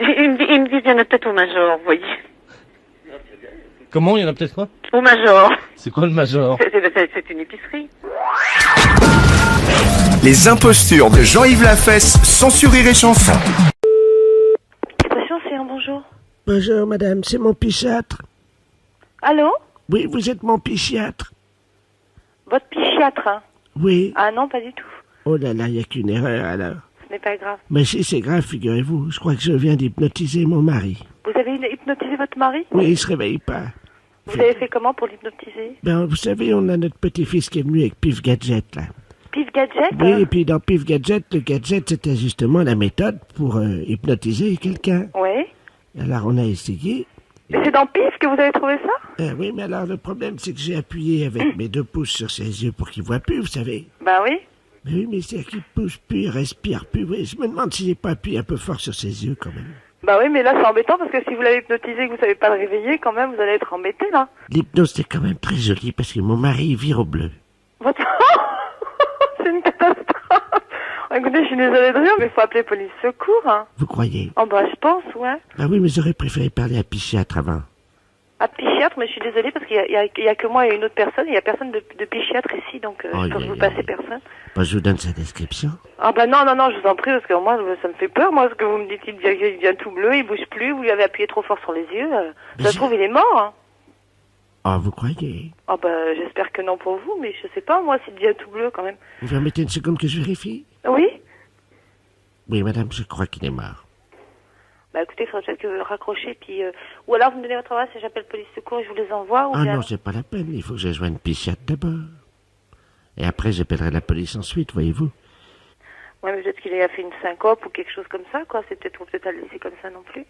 Il me dit qu'il y en a peut-être au Major, vous voyez. Comment? Il y en a peut-être quoi? Au Major. C'est quoi le Major? C'est une épicerie. Les impostures de Jean-Yves Lafesse sont sur Rire et Chanson. C'est un bonjour. Bonjour madame, c'est mon psychiatre. Allô? Oui, vous êtes mon psychiatre. Votre psychiatre, hein? Oui. Ah non, pas du tout. Oh là là, il n'y a qu'une erreur alors. Ce n'est pas grave. Mais si c'est grave, figurez-vous, je crois que je viens d'hypnotiser mon mari. Vous avez hypnotisé votre mari? Oui, il se réveille pas. Vous avez fait comment pour l'hypnotiser? Ben, vous savez, on a notre petit-fils qui est venu avec Pif Gadget, là. Pif Gadget? Oui, et puis dans Pif Gadget, le gadget, c'était justement la méthode pour hypnotiser quelqu'un. Oui. Alors, on a essayé. Mais c'est dans Pif que vous avez trouvé ça? Oui, mais alors, le problème, c'est que j'ai appuyé avec mes 2 pouces sur ses yeux pour qu'il voit plus, vous savez. Ben oui. Mais oui, mais c'est qu'il pousse plus, il respire plus. Oui, je me demande si j'ai pas appuyé un peu fort sur ses yeux, quand même. Bah oui, mais là, c'est embêtant, parce que si vous l'avez hypnotisé et que vous savez pas le réveiller, quand même, vous allez être embêté, là. L'hypnose, c'est quand même très joli, parce que mon mari, il vire au bleu. Votre... c'est une catastrophe. Écoutez, je suis désolée de rire, mais il faut appeler police secours, hein. Vous croyez? Oh bah, je pense, ouais. Ah oui, mais j'aurais préféré parler à un psychiatre avant. À psychiatre, mais je suis désolée parce qu'il y a que moi et une autre personne. Il y a personne de psychiatre ici, donc je peux vous passer personne. Bah, je vous donne sa description. Ah bah non, je vous en prie, parce que moi, ça me fait peur. Moi, ce que vous me dites, il devient tout bleu, il bouge plus, vous lui avez appuyé trop fort sur les yeux. Ça se trouve, il est mort, hein. Ah, vous croyez? Ah bah, j'espère que non pour vous, mais je sais pas, moi, s'il devient tout bleu, quand même. Vous permettez une seconde que je vérifie? Oui? Oui, madame, je crois qu'il est mort. Bah écoutez, il faudrait peut-être que vous raccrochez, puis... Ou alors vous me donnez votre adresse et j'appelle police secours et je vous les envoie, ou Ah bien... non, c'est pas la peine, il faut que je joigne psychiatre d'abord. Et après, j'appellerai la police ensuite, voyez-vous. Ouais, mais peut-être qu'il a fait une syncope ou quelque chose comme ça, quoi. C'est peut-être, faut peut-être pas le laisser comme ça non plus.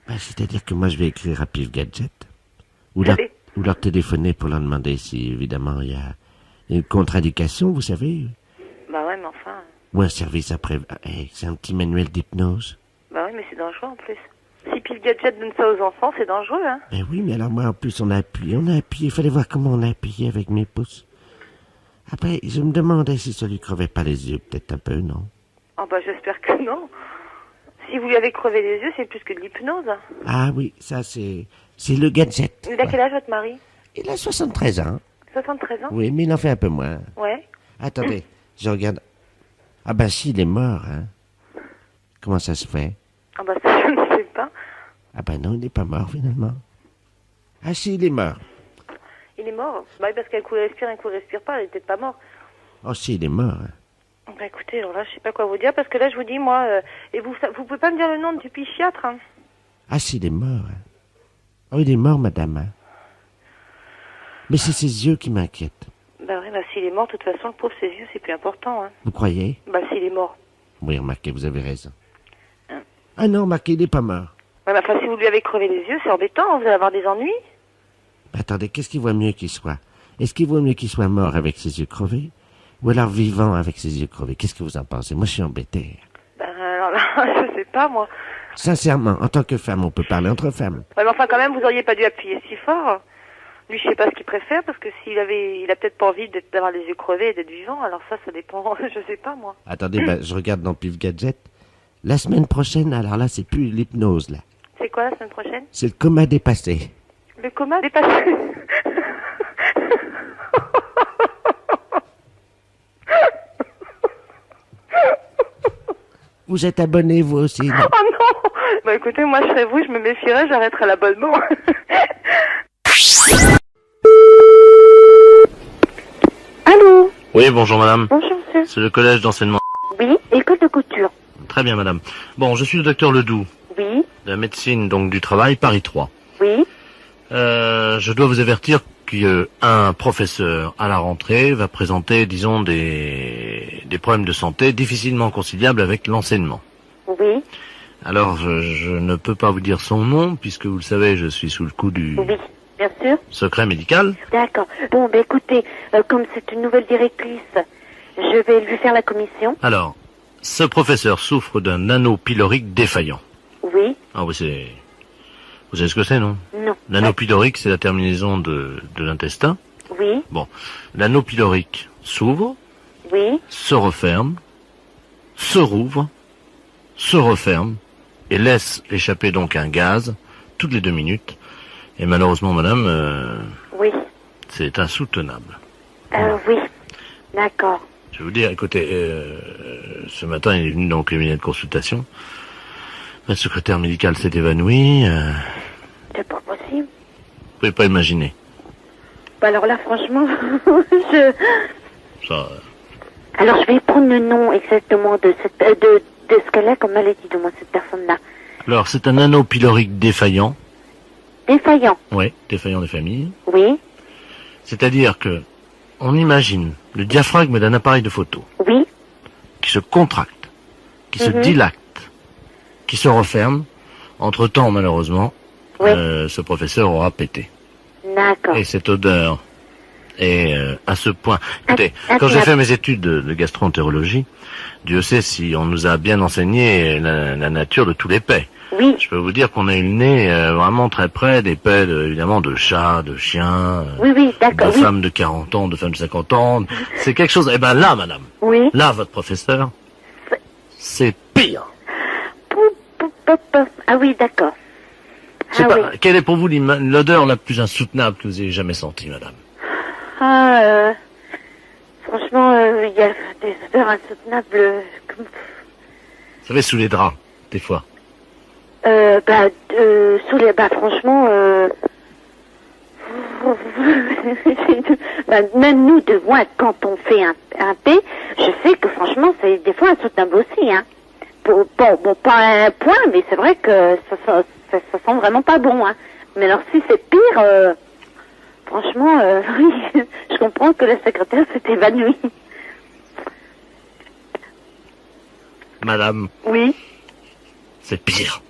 Bah, c'est-à-dire que moi, je vais écrire à Pif Gadget. Ou leur téléphoner pour leur demander si, évidemment, il y a une contre-indication, vous savez. Bah ouais, mais enfin... Ou un service après... c'est un petit manuel d'hypnose. Bah oui, mais c'est dangereux en plus. Si Pif Gadget donne ça aux enfants, c'est dangereux, hein. Ben oui, mais alors moi, en plus, on a appuyé. Il fallait voir comment on a appuyé avec mes pouces. Après, je me demandais si ça lui crevait pas les yeux, peut-être un peu, non? Ah bah j'espère que non. Si vous lui avez crevé les yeux, c'est plus que de l'hypnose. Ah oui, ça c'est le gadget. Il a quel âge, votre mari? Il a 73 ans. 73 ans? Oui, mais il en fait un peu moins. Ouais. Attendez, je regarde. Ah ben si, il est mort, hein. Comment ça se fait? Ah bah ça, je ne sais pas. Ah ben non, il n'est pas mort, finalement. Ah si, il est mort. Il est mort? Bah oui, parce qu'un coup il respire, un coup il respire pas, il était pas mort. Oh si, il est mort. Hein. Bah écoutez, alors là, je sais pas quoi vous dire, parce que là, je vous dis, moi... et vous pouvez pas me dire le nom du psychiatre, hein? Ah si, il est mort. Hein. Oh, il est mort, madame. Hein. Mais c'est ses yeux qui m'inquiètent. Bah oui, bah s'il est mort, de toute façon, le pauvre, ses yeux, c'est plus important, hein. Vous croyez? Bah s'il est mort. Oui, remarquez, vous avez raison. Hein? Ah non, remarquez, il n'est pas mort. Ouais, bah enfin, si vous lui avez crevé les yeux, c'est embêtant, hein, vous allez avoir des ennuis. Attendez, qu'est-ce qu'il vaut mieux qu'il soit? Est-ce qu'il vaut mieux qu'il soit mort avec ses yeux crevés? Ou alors vivant avec ses yeux crevés? Qu'est-ce que vous en pensez? Moi, je suis embêté. Ben alors là, je sais pas, moi. Sincèrement, en tant que femme, on peut parler entre femmes. Ouais, mais enfin, quand même, vous auriez pas dû appuyer si fort. Lui, je sais pas ce qu'il préfère, parce que il a peut-être pas envie d'avoir les yeux crevés et d'être vivant, alors ça dépend, je sais pas, moi. Attendez, je regarde dans Pif Gadget. La semaine prochaine, alors là, c'est plus l'hypnose, là. C'est quoi, la semaine prochaine? C'est le coma dépassé. Le coma dépassé? Vous êtes abonné, vous aussi, non? Oh non! Bah écoutez, moi je serais vous, je me méfierais, j'arrêterais l'abonnement. Allô? Oui, bonjour madame. Bonjour monsieur. C'est le collège d'enseignement. Oui, école de couture. Très bien madame. Bon, je suis le docteur Ledoux. Oui. De la médecine, donc du travail, Paris 3. Oui. Je dois vous avertir qu'un professeur à la rentrée va présenter, disons, des problèmes de santé difficilement conciliables avec l'enseignement. Oui. Alors, je ne peux pas vous dire son nom, puisque vous le savez, je suis sous le coup du Oui, bien sûr. secret médical. D'accord. Bon, ben écoutez, comme c'est une nouvelle directrice, je vais lui faire la commission. Alors, ce professeur souffre d'un anneau pylorique défaillant. Oui. Ah oui, vous savez ce que c'est, non? Non. L'anneau pylorique, c'est la terminaison de l'intestin. Oui. Bon, l'anneau pylorique s'ouvre, Oui. se referme, se rouvre, se referme, et laisse échapper donc un gaz toutes les 2 minutes. Et malheureusement, madame, Oui. c'est insoutenable. Oui. D'accord. Je vais vous dire, écoutez, ce matin, il est venu dans le cabinet de consultation. La secrétaire médicale s'est évanouie. C'est pas possible. Vous pouvez pas imaginer. Bah alors là, franchement, Ça, Alors, je vais prendre le nom exactement de ce qu'elle a comme maladie, de moi, cette personne-là. Alors, c'est un anneau pylorique défaillant. Défaillant. Oui, défaillant des familles. Oui. C'est-à-dire que on imagine le diaphragme d'un appareil de photo. Oui. Qui se contracte, qui se dilate, qui se referme. Entre-temps, malheureusement, ce professeur aura pété. D'accord. Et cette odeur est à ce point... Écoutez, quand j'ai fait mes études de gastro-entérologie, Dieu sait si on nous a bien enseigné la nature de tous les paix. Oui. Je peux vous dire qu'on a eu le nez vraiment très près des paix, évidemment, de chats, de chiens, oui, d'accord, de femmes de 40 ans, de femmes de 50 ans. C'est quelque chose... Eh ben là, madame, là, votre professeur, c'est pire. Ah oui, d'accord. Quelle est pour vous l'odeur la plus insoutenable que vous ayez jamais sentie, madame? Franchement, il y a des odeurs insoutenables. Vous savez, sous les draps, des fois. Franchement, même nous, de moi, quand on fait un thé, je sais que franchement, c'est des fois insoutenable aussi, hein. Bon, pas un point, mais c'est vrai que ça sent vraiment pas bon, hein. Mais alors, si c'est pire, franchement, oui, je comprends que la secrétaire s'est évanouie. Madame. Oui. C'est pire.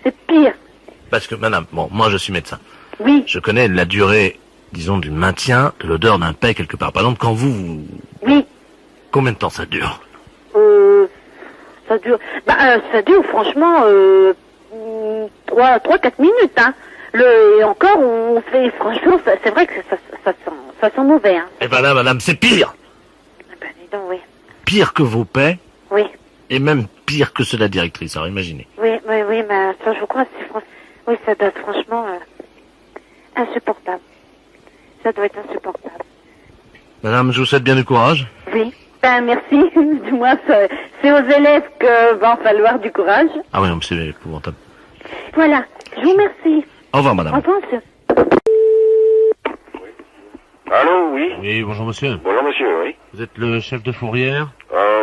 C'est pire. Parce que, madame, bon, moi je suis médecin. Oui. Je connais la durée, disons, du maintien de l'odeur d'un paix quelque part. Par exemple, quand vous... Oui. Combien de temps ça dure? Ça dure franchement 3-4 minutes, hein. Et encore, on fait, franchement, c'est vrai que ça sent mauvais, hein. Eh ben là, madame, c'est pire. Ben, dis donc, oui. Pire que vos paix. Oui. Et même pire que ceux de la directrice, alors imaginez. Oui, mais ça, je crois, oui, ça doit être franchement insupportable. Ça doit être insupportable. Madame, je vous souhaite bien du courage. Oui. Ben, merci. Du moins, c'est aux élèves que va en falloir du courage. Ah oui, non, c'est épouvantable. Voilà. Je vous remercie. Au revoir, madame. Au revoir, monsieur. Allô, oui? Oui, bonjour, monsieur. Bonjour, monsieur, oui. Vous êtes le chef de fourrière?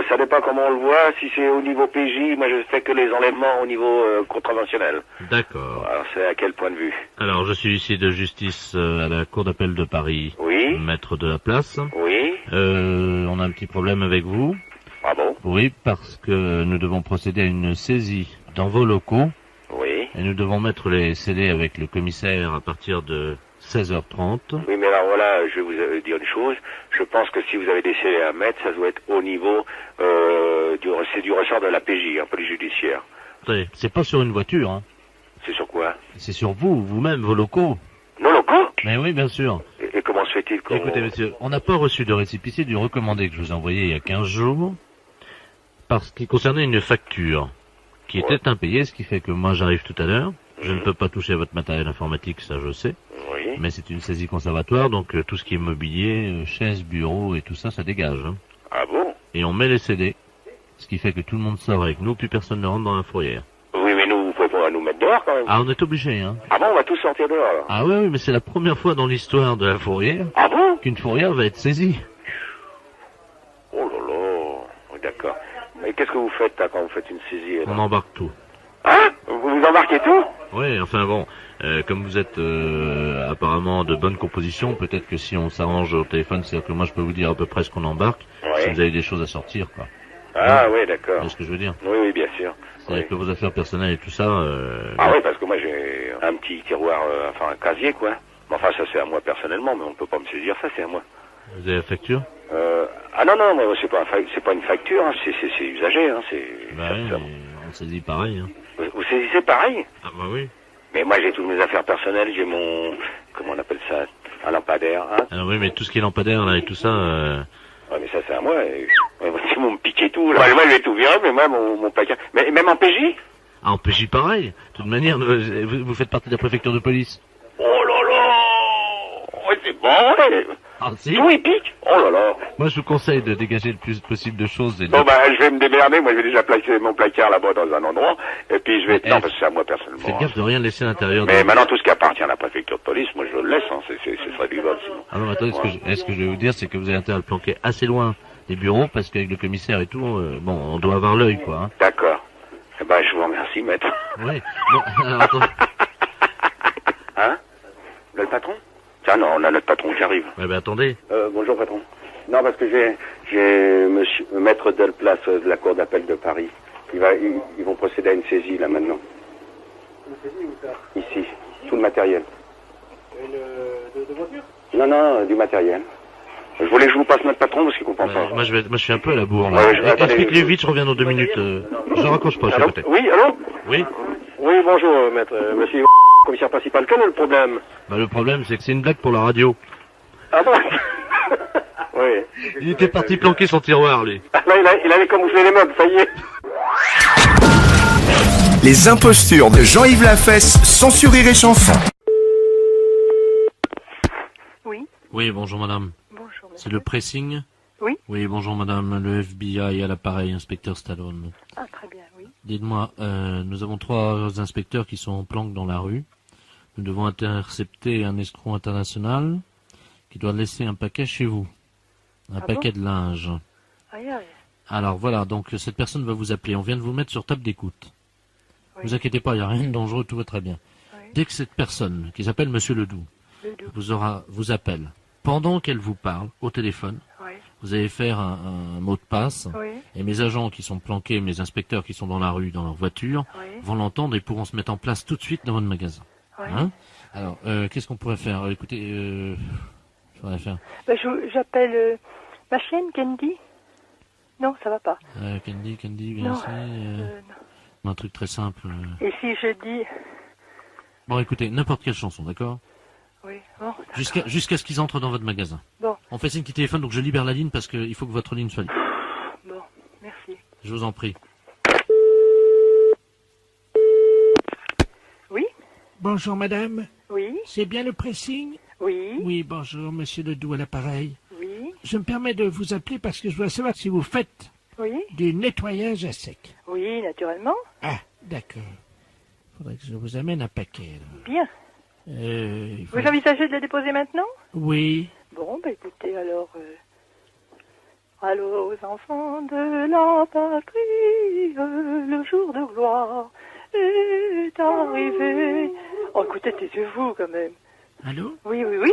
Ça dépend comment on le voit. Si c'est au niveau PJ, moi je fais que les enlèvements au niveau contraventionnel. D'accord. Alors c'est à quel point de vue? Alors, je suis huissier de justice à la Cour d'appel de Paris. Oui. Maître de la place. Oui. On a un petit problème avec vous. Ah bon? Oui, parce que nous devons procéder à une saisie dans vos locaux. Oui. Et nous devons mettre les scellés avec le commissaire à partir de 16h30. Oui, mais alors voilà, je vais vous dire une chose. Je pense que si vous avez des scellés à mettre, ça doit être au niveau c'est du ressort de la PJ, police judiciaire. Attendez, c'est pas sur une voiture, hein. C'est sur quoi? C'est sur vous, vous-même, vos locaux. Nos locaux? Mais oui, bien sûr. Et comment se fait-il qu'on... Écoutez, monsieur, on n'a pas reçu de récépissé du recommandé que je vous ai envoyé il y a 15 jours, parce qu'il concernait une facture qui était impayée, ce qui fait que moi j'arrive tout à l'heure. Je ne peux pas toucher à votre matériel informatique, ça je sais. Oui. Mais c'est une saisie conservatoire, donc tout ce qui est mobilier, chaises, bureaux et tout ça, ça dégage. Hein. Ah bon? Et on met les CD, ce qui fait que tout le monde sort avec nous, plus personne ne rentre dans la fourrière. Oui, mais nous, vous pouvez pas nous mettre dehors quand même. Ah, on est obligé, hein. Ah bon, on va tous sortir dehors alors. Ah oui, mais c'est la première fois dans l'histoire de la fourrière qu'une fourrière va être saisie. Oh là là, oui, d'accord. Mais qu'est-ce que vous faites là, quand vous faites une saisie là? On embarque tout. Hein? Vous embarquez tout? Oui, enfin bon, comme vous êtes apparemment de bonne composition, peut-être que si on s'arrange au téléphone, c'est-à-dire que moi je peux vous dire à peu près ce qu'on embarque, si vous avez des choses à sortir, quoi. Ah oui, d'accord. C'est ce que je veux dire. Oui, oui, bien sûr. C'est-à-dire que vos affaires personnelles et tout ça... Ah oui, parce que moi j'ai un petit tiroir, enfin un casier quoi. Mais enfin ça c'est à moi personnellement, mais on peut pas me saisir ça, c'est à moi. Vous avez la facture? Ah non, non, mais c'est pas une facture, hein, c'est usagé, hein, c'est... Bah oui, mais on saisit pareil, hein. Vous saisissez pareil? Ah bah oui. Mais moi j'ai toutes mes affaires personnelles, j'ai mon... Comment on appelle ça? Un lampadaire, hein? Ah oui, mais tout ce qui est lampadaire là et tout ça... Ouais, mais ça c'est à moi. Ils vont me piquer tout, là. Moi je vais tout virer, mais moi mon placard... Mais même en PJ? Ah, en PJ pareil. De toute manière, vous faites partie de la préfecture de police. Oh là là! Ouais, c'est bon, ouais. Ah si? Tout il pique? Oh là là! Moi je vous conseille de dégager le plus possible de choses. Et Bon bah je vais me démerder, moi je vais déjà placer mon placard là-bas dans un endroit, et puis je vais... Non, parce que c'est à moi personnellement. Faites gaffe de rien laisser à l'intérieur. Mais maintenant tout ce qui appartient à la préfecture de police, moi je le laisse, hein, ce serait du vol sinon. Ah non, attendez, ce que je vais vous dire, c'est que vous avez intérêt à le planquer assez loin des bureaux, parce qu'avec le commissaire et tout, bon, on doit avoir l'œil, quoi. Hein. D'accord. Eh ben je vous remercie, maître. Oui. Bon, alors, attendez. Hein? Le patron? Tiens, non, on a notre patron qui arrive. Ouais, ben attendez. Bonjour patron. Non, parce que j'ai monsieur maître Delplace de la cour d'appel de Paris. Ils vont procéder à une saisie là maintenant. Une saisie où ça? Ici, tout le matériel. De voiture? Non, non, du matériel. Je voulais que je vous passe notre patron parce qu'il comprend pas. Moi je suis un peu à la bourre là. Explique-lui vite, je reviens dans 2 minutes. Je raccroche pas, je suis à côté. Oui, allô? Oui. Oui, bonjour maître, monsieur commissaire principal. Quel est le problème? Bah le problème c'est que c'est une blague pour la radio. Ah bon? Oui. Il était parti planquer son tiroir lui. Ah, là il avait camouflé les meubles, ça y est. Les impostures de Jean-Yves Lafesse sont sur Rire et Chanson. Oui. Oui, bonjour madame. Bonjour. C'est le pressing? Oui. Oui, bonjour madame, le FBI à l'appareil, inspecteur Stallone. Ah, très bien, oui. Dites-moi, nous avons 3 inspecteurs qui sont en planque dans la rue. Nous devons intercepter un escroc international qui doit laisser un paquet chez vous. Un paquet de linge. Aïe, aïe. Alors voilà, donc cette personne va vous appeler. On vient de vous mettre sur table d'écoute. Oui. Vous inquiétez pas, il n'y a rien de dangereux, tout va très bien. Oui. Dès que cette personne, qui s'appelle Monsieur Ledoux, vous appelle, pendant qu'elle vous parle au téléphone, oui. vous allez faire un mot de passe, Oui. et mes agents qui sont planqués, mes inspecteurs qui sont dans la rue, dans leur voiture, Oui. vont l'entendre et pourront se mettre en place tout de suite dans votre magasin. Oui. Hein? Alors, qu'est-ce qu'on pourrait faire? Écoutez, faudrait faire... Ben, j'appelle ma chienne, Candy. Non, ça va pas. Candy, viens Non, ici. Un truc très simple. Et si je dis... Bon, écoutez, n'importe quelle chanson, d'accord? Oui, bon. Jusqu'à ce qu'ils entrent dans votre magasin. Bon. On fait signe qui téléphone, donc je libère la ligne parce qu'il faut que votre ligne soit libre. Bon, merci. Je vous en prie. Oui? Bonjour madame. Oui? C'est bien le pressing? Oui? Oui, bonjour, monsieur Ledoux à l'appareil. Oui? Je me permets de vous appeler parce que je voudrais savoir si vous faites Oui? du nettoyage à sec. Oui, naturellement. Ah, d'accord. Faudrait que je vous amène un paquet. Alors. Bien. Faut... Vous envisagez de le déposer maintenant? Oui. Bon, ben écoutez, alors... Allô aux enfants de la patrie, le jour de gloire est arrivé. Oh, écoutez, taisez-vous quand même. Allô? Oui, oui, oui.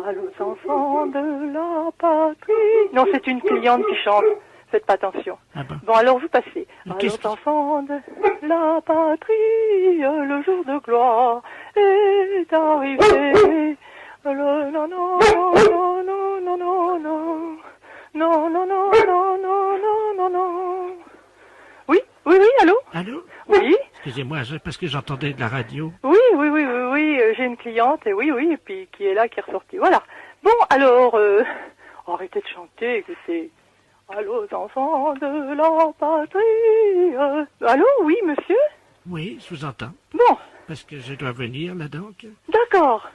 Allô aux enfants de la patrie. Non, c'est une cliente qui chante. Faites pas attention. Ah bon. Bon, alors vous passez. Allô aux enfants de la patrie, le jour de gloire est arrivé. Non, non, non, non, non, non, non, non. Non, non, non, non, non, non, non, non. Oui, oui, oui, allô? Allô? Oui? Excusez-moi, parce que j'entendais de la radio. Oui, j'ai une cliente, et et puis qui est là, qui est ressortie. Voilà. Bon, alors, arrêtez de chanter, écoutez. Allô, enfants de la patrie. Allô, oui, monsieur? Oui, je vous entends. Bon. Parce que je dois venir, là, donc. D'accord.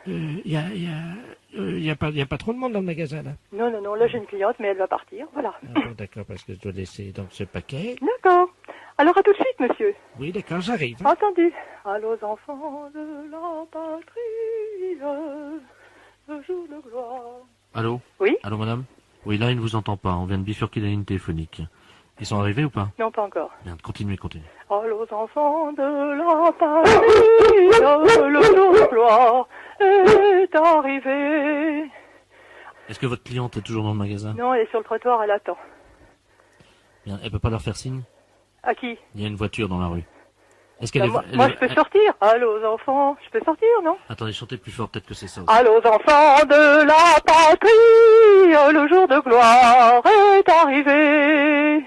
Il y a pas trop de monde dans le magasin, là. Non, là, j'ai une cliente, mais elle va partir, voilà. Ah, bon, d'accord, parce que je dois laisser, donc, ce paquet. D'accord. Alors, à tout de suite, monsieur. Oui, d'accord, j'arrive. Entendu. Allô, enfants de la patrie, le jour de gloire. Allô? Oui? Allô, madame? Oui, là, il ne vous entend pas. On vient de bifurquer la ligne téléphonique. Ils sont arrivés ou pas? Non, pas encore. Merde, continuez. Allô, enfants de la patrie, le jour de gloire est arrivé. Est-ce que votre cliente est toujours dans le magasin? Non, elle est sur le trottoir, elle attend. Bien, elle peut pas leur faire signe? À qui? Il y a une voiture dans la rue. Est-ce qu'elle moi, je peux sortir. Allô, enfants, je peux sortir, non? Attendez, chantez plus fort, peut-être que c'est ça aussi. Allô, enfants de la patrie, le jour de gloire est arrivé.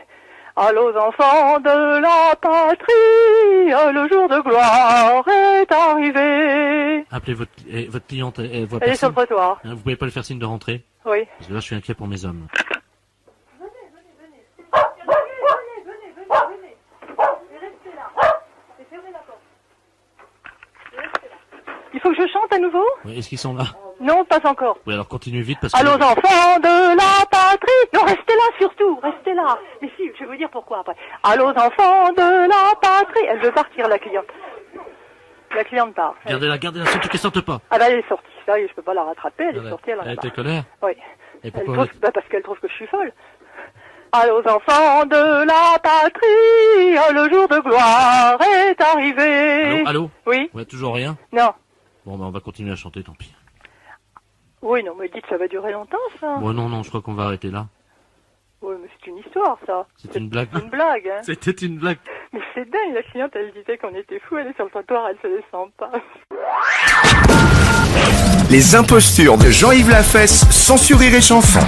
Allô, enfants de la patrie, le jour de gloire est arrivé. Appelez votre cliente, elle voit Elle est sur personne. le trottoir. Vous pouvez pas lui faire signe de rentrer? Oui. Parce que là, je suis inquiet pour mes hommes. Il faut que je chante à nouveau? Oui, est-ce qu'ils sont là? Non, pas encore. Oui, alors continuez vite parce que... Allô, enfants de la patrie. Non, restez là surtout, restez là. Mais si, je vais vous dire pourquoi après. Allô, enfants de la patrie. Elle veut partir, la cliente. La cliente part. Gardez-la, surtout qu'elle sorte pas. Ah bah elle est sortie, ça y est, je peux pas la rattraper, elle est sortie, elle en a Elle était marre. colère? Oui. Et pourquoi Parce qu'elle trouve que je suis folle. Allô, enfants de la patrie, le jour de gloire est arrivé. Allô? Oui? Ouais, toujours rien? Non. Bon, ben on va continuer à chanter, tant pis. Oui, non, mais dites, ça va durer longtemps, ça. Bon, non, je crois qu'on va arrêter là. Oui, mais c'est une histoire, ça. C'est une blague? Une blague, hein. C'était une blague. Mais c'est dingue, la cliente, elle disait qu'on était fous, elle est sur le trottoir, elle se descend pas. Les impostures de Jean-Yves Lafesse, sans Rire et Chanson.